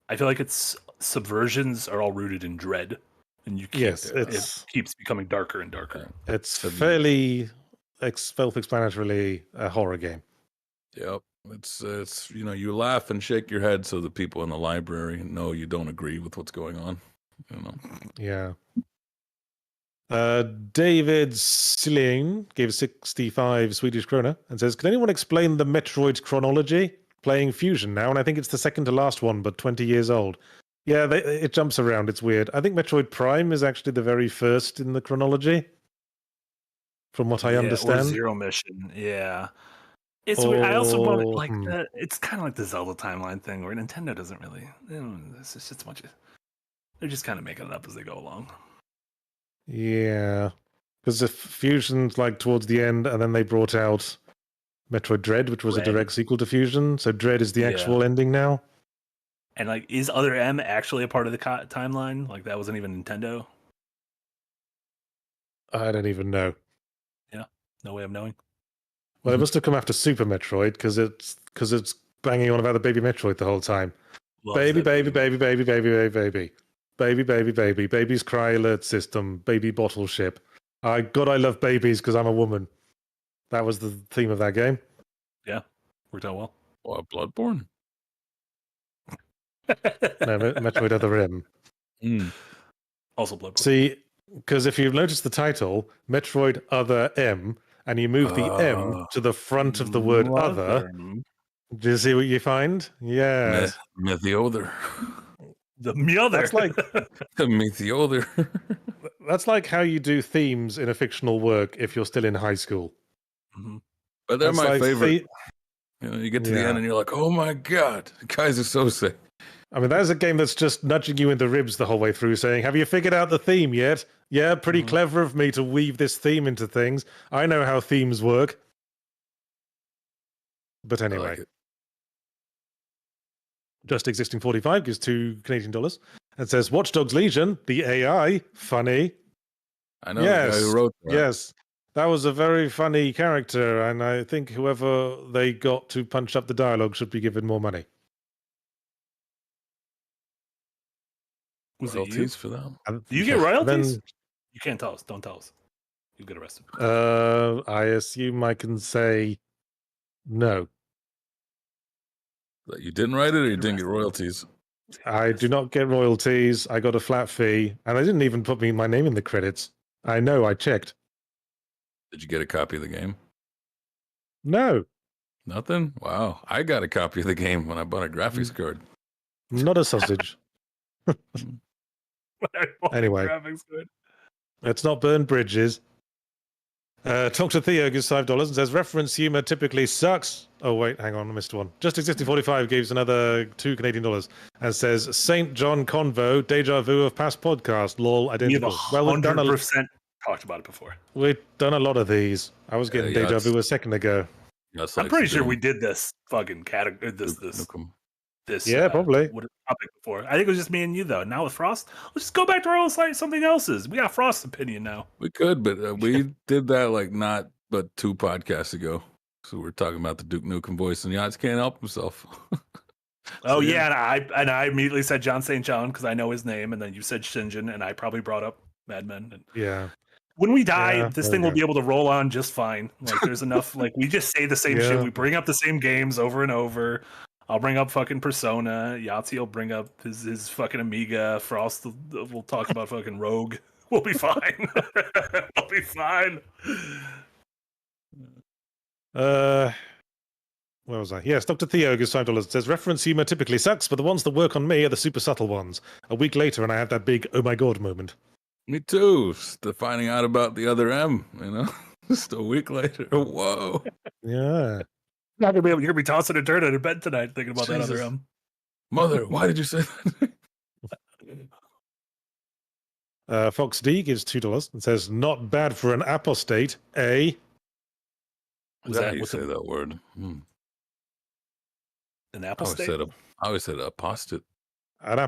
I feel like its subversions are all rooted in dread. And it keeps becoming darker and darker.
It's fairly self-explanatorily a horror game.
Yep. It's you laugh and shake your head so the people in the library know you don't agree with what's going on.
Yeah. David Sling gave 65 Swedish krona and says, "Can anyone explain the Metroid chronology? Playing Fusion now, and I think it's the second to last one, but 20 years old." Yeah, it jumps around. It's weird. I think Metroid Prime is actually the very first in the chronology, from what I understand.
Or Zero Mission, yeah. It's weird. I also want that. It's kind of like the Zelda timeline thing, where Nintendo doesn't really. It's just a bunch of. They're just kind of making it up as they go along.
Yeah, because the Fusion's like towards the end, and then they brought out Metroid Dread, which was a direct sequel to Fusion. So Dread is the actual ending now.
And is Other M actually a part of the timeline? Like that wasn't even Nintendo?
I don't even know.
Yeah, no way of knowing.
Well, it must have come after Super Metroid because it's banging on about the baby Metroid the whole time. Baby, baby, baby, baby, baby, baby, baby, baby, baby, baby, baby's cry alert system, baby bottle ship. I love babies because I'm a woman. That was the theme of that game.
Yeah, worked out well.
Well, Bloodborne.
No, Metroid Other M.
Also Bloodborne.
See, because if you've noticed the title, Metroid Other M, and you move the M to the front of the word other, do you see what you find? Yes.
Metheother.
The Meother.
That's like
The Metheother.
that's like how you do themes in a fictional work if you're still in high school.
Mm-hmm.
But they're
That's
my
like
favorite. You get to the end and you're like, oh my God, guys are so sick.
I mean, that is a game that's just nudging you in the ribs the whole way through, saying, have you figured out the theme yet? Yeah, pretty clever of me to weave this theme into things. I know how themes work. But anyway.
Like
Just Existing 45 gives $2 Canadian. And says, Watch Dogs Legion, the AI, funny.
I know the guy who wrote that.
Yes, that was a very funny character, and I think whoever they got to punch up the dialogue should be given more money.
Was
royalties
it you?
for them?
Do you get royalties?
Then,
You can't tell us. Don't tell us. You get arrested.
I assume I can say no.
That you didn't write it, or you didn't get royalties?
I do not get royalties. I got a flat fee, and I didn't even put my name in the credits. I know, I checked.
Did you get a copy of the game?
No,
Nothing? Wow. I got a copy of the game when I bought a graphics card.
not a sausage. Anyway. Let's not burn bridges. Talk to Theo gives $5 and says, reference humor typically sucks. Oh, wait, hang on, I missed one. Just Existing 45 gives another $2 Canadian and says, St. John Convo, deja vu of past podcast, lol, identical.
We've 100% talked about it before.
We've done a lot of these. I was getting deja vu a second ago.
I'm pretty sure we did this fucking category, this
probably.
What topic before. I think it was just me and you though. Now with Frost, let's just go back to our old site, something else's. We got Frost's opinion now.
We could, but we did that like not but 2 podcasts ago. So we're talking about the Duke Nukem voice, and Yahtzee can't help himself.
And I immediately said John St. John because I know his name, and then you said Shinjin, and I probably brought up Mad Men. And when we die, this thing will be able to roll on just fine. Like there's enough. Like we just say the same shit. We bring up the same games over and over. I'll bring up fucking Persona. Yahtzee will bring up his fucking Amiga. Frost will talk about fucking Rogue. We'll be fine. We'll be fine.
Where was I? Yes, Dr. Theo gives $5. Says, reference humor typically sucks, but the ones that work on me are the super subtle ones. A week later, and I have that big, oh my god moment.
Me too. Still finding out about the other M, Just a week later. Whoa.
Yeah.
You're gonna be tossing a turd out of bed tonight thinking about that other M.
Mother, why did you say
that? Fox D gives $2 and says, not bad for an apostate, eh?
Was that how you say that word?
An apostate?
I always said apostate.
An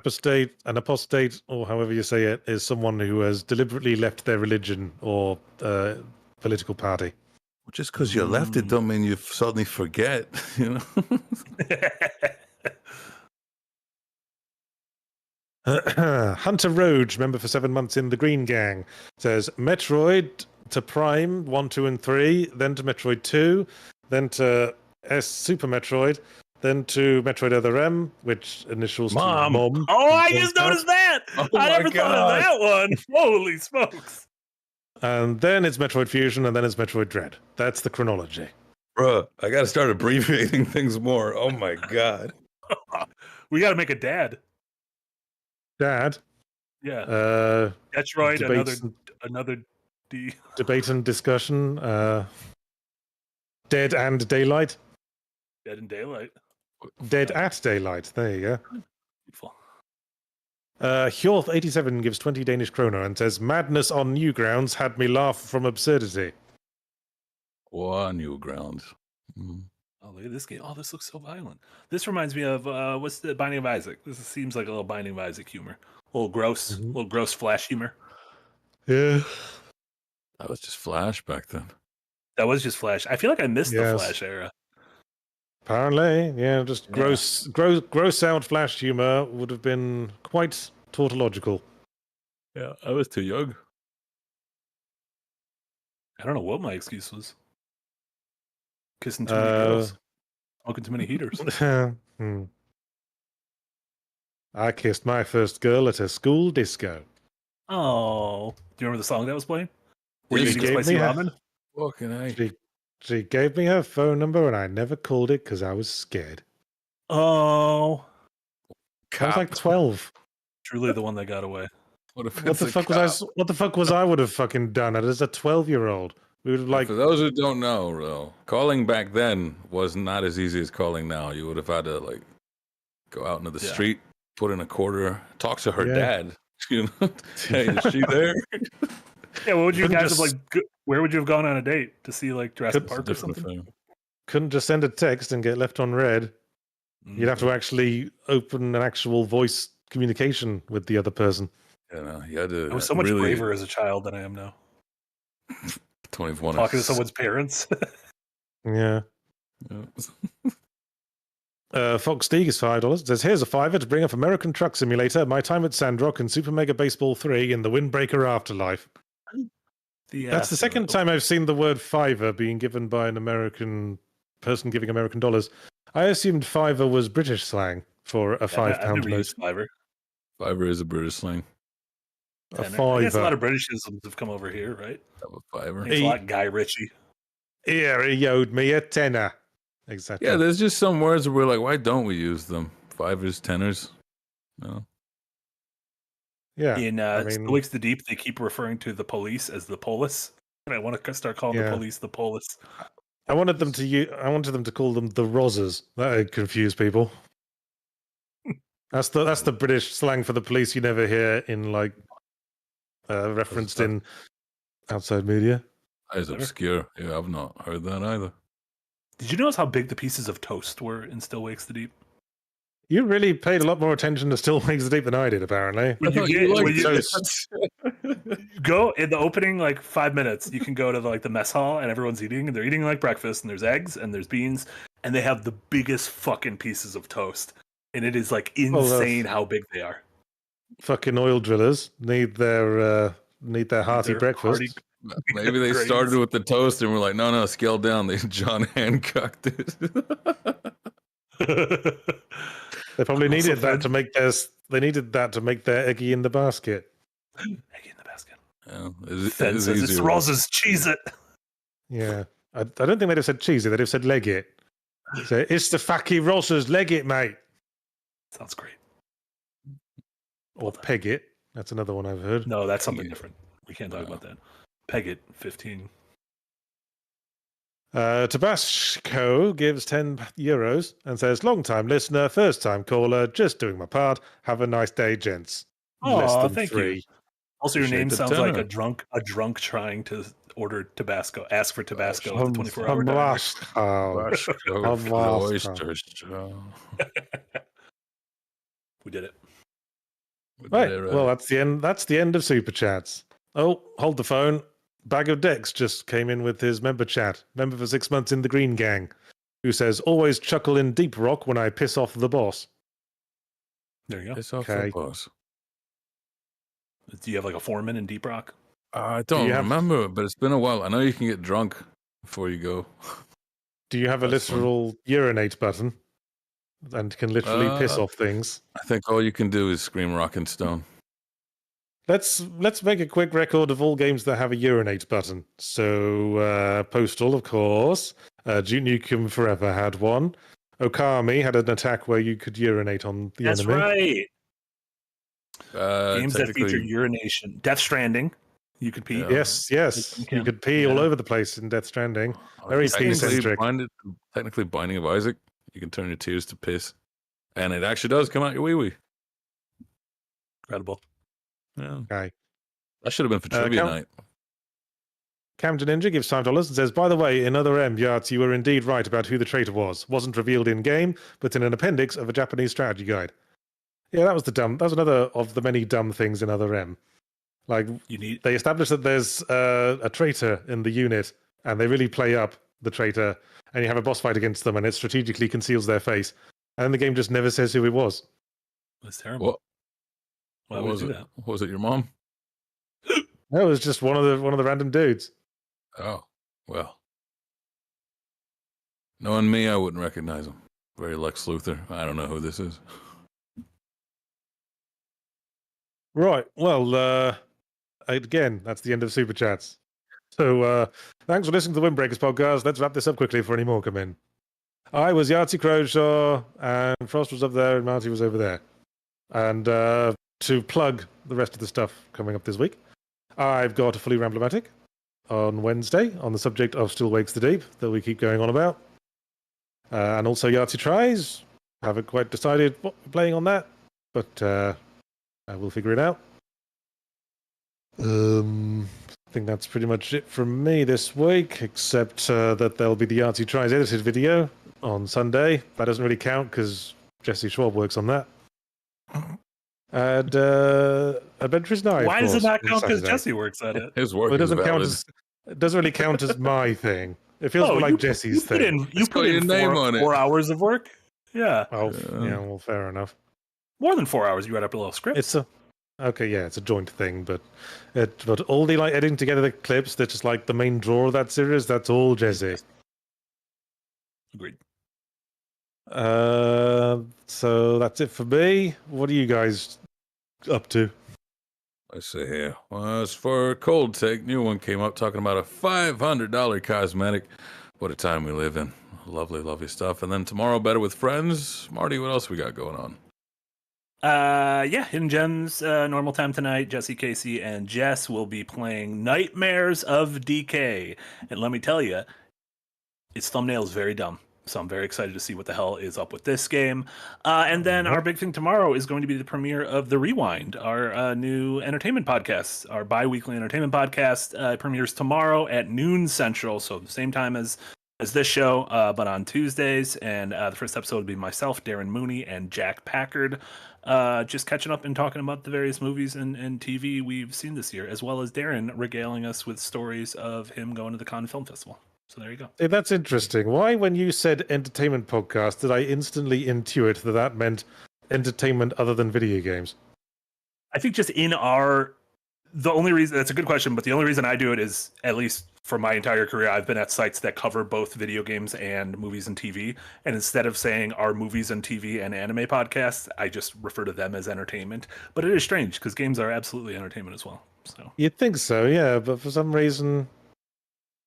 apostate, or however you say it, is someone who has deliberately left their religion or political party.
Well, just because you left it don't mean you suddenly forget,
Hunter Roach, member for 7 months in the Green Gang, says Metroid to Prime 1, 2, and 3, then to Metroid 2, then to Super Metroid, then to Metroid Other M, which initials
Mom.
to Mom.
Oh, I just noticed that. I never thought of that one. Holy smokes.
And then it's Metroid Fusion, and then it's Metroid Dread. That's the chronology.
Bruh, I got to start abbreviating things more. Oh my god.
We got to make a dad.
Dad.
Yeah. Detroit, another D.
Debate and discussion. Dead and Daylight.
Dead and Daylight.
Dead at Daylight. There you go.
Beautiful.
Hjorth87 gives 20 Danish kroner and says, madness on Newgrounds had me laugh from absurdity.
Wow, Newgrounds.
Oh, look at this game. Oh, this looks so violent. This reminds me of, what's the Binding of Isaac? This seems like a little Binding of Isaac humor. A little gross flash humor.
Yeah.
That was just Flash back then.
That was just Flash. I feel like I missed the Flash era.
Apparently, just gross out Flash humor would have been quite tautological.
Yeah, I was too young.
I don't know what my excuse was. Kissing too many girls. Smoking too many heaters.
I kissed my first girl at a school disco.
Oh, do you remember the song that was playing? Were
She
you eating
gave
spicy
me
ramen?
Fucking A.
She gave me her phone number and I never called it because I was scared.
Oh,
I was like 12.
truly the one that got away.
What if
What
it's
the
a
fuck
cop?
was I? What the fuck was I would have fucking done as a 12-year-old? We would have like.
For those who don't know, though, calling back then was not as easy as calling now. You would have had to like go out into the street, put in a quarter, talk to her dad. You know, hey, is she there?
Yeah, what would you guys have like? Where would you have gone on a date to see like Jurassic Park or
Different
something?
thing.
Couldn't just send a text and get left on red. You'd have to actually open an actual voice communication with the other person.
You know, you had to.
I was so much braver as a child than I am now.
21.
Talking to someone's parents.
Yeah. Fox Steeg is $5. Says, here's a $5 to bring up American Truck Simulator, my time at Sandrock, and Super Mega Baseball 3 in the Windbreaker Afterlife. That's the second time I've seen the word $5 being given by an American person giving American dollars. I assumed $5 was British slang for a £5 note.
$5 is a British slang.
A
I guess a lot
$5.
of Britishisms have come over here, right?
A $5.
Thanks a lot, Guy Ritchie.
Here, he owed me a tenner. Exactly.
Yeah, there's just some words where we're like, why don't we use them? $5s, $10s. No.
Yeah.
In Still Wakes the Deep, they keep referring to the police as the polis. And I want to start calling the police the polis.
I wanted them to call them the Rozzers. That would confuse people. That's the British slang for the police you never hear in like referenced in outside media.
That is obscure. Yeah, I've not heard that either.
Did you notice how big the pieces of toast were in Still Wakes the Deep?
You really paid a lot more attention to Still Wakes the Deep than I did, apparently.
Go in the opening like 5 minutes, you can go to the mess hall and everyone's eating, and they're eating like breakfast, and there's eggs and there's beans, and they have the biggest fucking pieces of toast, and it is like insane how big they are.
Fucking oil drillers need their hearty breakfast.
Maybe they started with the toast and were like, no, scale down. They John Hancocked it.
They probably needed that to make their eggy in the basket.
Eggy in the basket.
Yeah,
Fed says it's Rose's, cheese it.
Yeah. I don't think they'd have said cheesy, they'd have said leg it. So it's the fucky Rose's, leg it, mate.
Sounds great.
Or peg it. That's another one I've heard.
No, that's something different. We can't talk about that. Peg it, 15.
Tabasco gives €10 and says, long time listener, first time caller, just doing my part. Have a nice day, gents.
Oh, thank 3. You. Also, your name sounds
tenor.
like a drunk trying to order Tabasco, ask for Tabasco at the 24-hour diner. We did it.
Right. Well, that's the end. That's the end of super chats. Oh, hold the phone. Bag of Decks just came in with his member chat. Member for 6 months in the Green Gang, who says, always chuckle in Deep Rock when I piss off the boss.
There you go.
Piss off the boss.
Do you have like a foreman in Deep Rock?
I don't remember, but it's been a while. I know you can get drunk before you go.
Do you have a literal urinate button? And can literally piss off things?
I think all you can do is scream Rock and Stone.
Let's make a quick record of all games that have a urinate button. So Postal, of course. Duke Nukem Forever had one. Okami had an attack where you could urinate on the enemy.
That's right. Games that feature urination. Death Stranding. You could pee.
Yes. You could pee all over the place in Death Stranding. Very pee-centric.
Technically, Binding of Isaac. You can turn your tears to piss. And it actually does come out your wee-wee.
Incredible.
Yeah.
Okay.
That should have been for trivia night.
Camden Ninja gives $5 and says, by the way, in other M, Yahtzee, you were indeed right about who the traitor was. Wasn't revealed in-game, but in an appendix of a Japanese strategy guide. Yeah, that was another of the many dumb things in other M. Like, they established that there's a traitor in the unit, and they really play up the traitor, and you have a boss fight against them, and it strategically conceals their face. And the game just never says who it was.
That's terrible.
Why would you do that? Was it your mom?
No, it was just one of the random dudes.
Oh, well. Knowing me, I wouldn't recognize him. Very Lex Luthor. I don't know who this is.
Right. Well, again, that's the end of Super Chats. So thanks for listening to the Windbreakers podcast. Let's wrap this up quickly before any more come in. I was Yahtzee Crowshaw, and Frost was up there, and Marty was over there. And to plug the rest of the stuff coming up this week, I've got a fully Ramblomatic on Wednesday on the subject of Still Wakes the Deep that we keep going on about. And also Yahtzee Tries. Haven't quite decided what we're playing on that, but I will figure it out. I think that's pretty much it from me this week, except that there'll be the Yahtzee Tries edited video on Sunday. That doesn't really count because Jesse Schwab works on that. And Adventurous Night.
Why does it not count because Jesse works at it?
His work
Well,
is valid.
it doesn't really count as my thing. It feels more like Jesse's thing.
You put in 4 hours of work? Yeah.
Oh, yeah, well, fair enough.
More than 4 hours. You write up a little script.
It's a joint thing, but all the editing together the clips, that's just like the main draw of that series, that's all Jesse.
Agreed.
So that's it for me. What are you guys up to?
Let's see here. Well, as for Cold Take, new one came up talking about a $500 cosmetic. What a time we live in. Lovely, lovely stuff. And then tomorrow, Better with Friends. Marty, what else we got going on?
Hidden Gems, normal time tonight. Jesse, Casey, and Jess will be playing Nightmares of DK. And let me tell you, its thumbnail is very dumb. So I'm very excited to see what the hell is up with this game. And then our big thing tomorrow is going to be the premiere of The Rewind, our new entertainment podcast, our bi-weekly entertainment podcast. Premieres tomorrow at noon Central, so the same time as this show, but on Tuesdays. And the first episode will be myself, Darren Mooney, and Jack Packard, just catching up and talking about the various movies and TV we've seen this year, as well as Darren regaling us with stories of him going to the Cannes Film Festival. So there you go.
Hey, that's interesting. Why, when you said entertainment podcast, did I instantly intuit that meant entertainment other than video games?
I think just the only reason, that's a good question, but the only reason I do it is, at least for my entire career, I've been at sites that cover both video games and movies and TV. And instead of saying our movies and TV and anime podcasts, I just refer to them as entertainment. But it is strange because games are absolutely entertainment as well. So
You'd think so, yeah. But for some reason,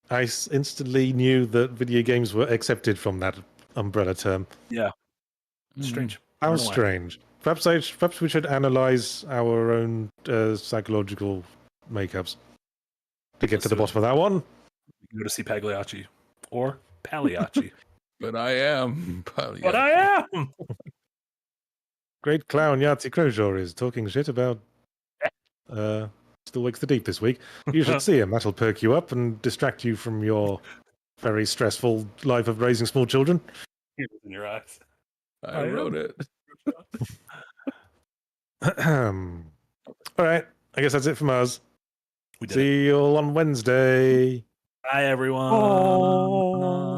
I instantly knew that video games were accepted from that umbrella term.
Yeah. Strange.
How strange. Perhaps we should analyze our own psychological makeups to get to the bottom of that one.
You can go to see Pagliacci or Pagliacci.
But I am. Pagliacci.
But I am.
Great clown Yahtzee Crowshaw is talking shit about Still Wakes the Deep this week. You should see him. That'll perk you up and distract you from your very stressful life of raising small children.
In your eyes.
I wrote it.
All right. I guess that's it from us.
We did
See you all on Wednesday.
Bye, everyone.
Oh.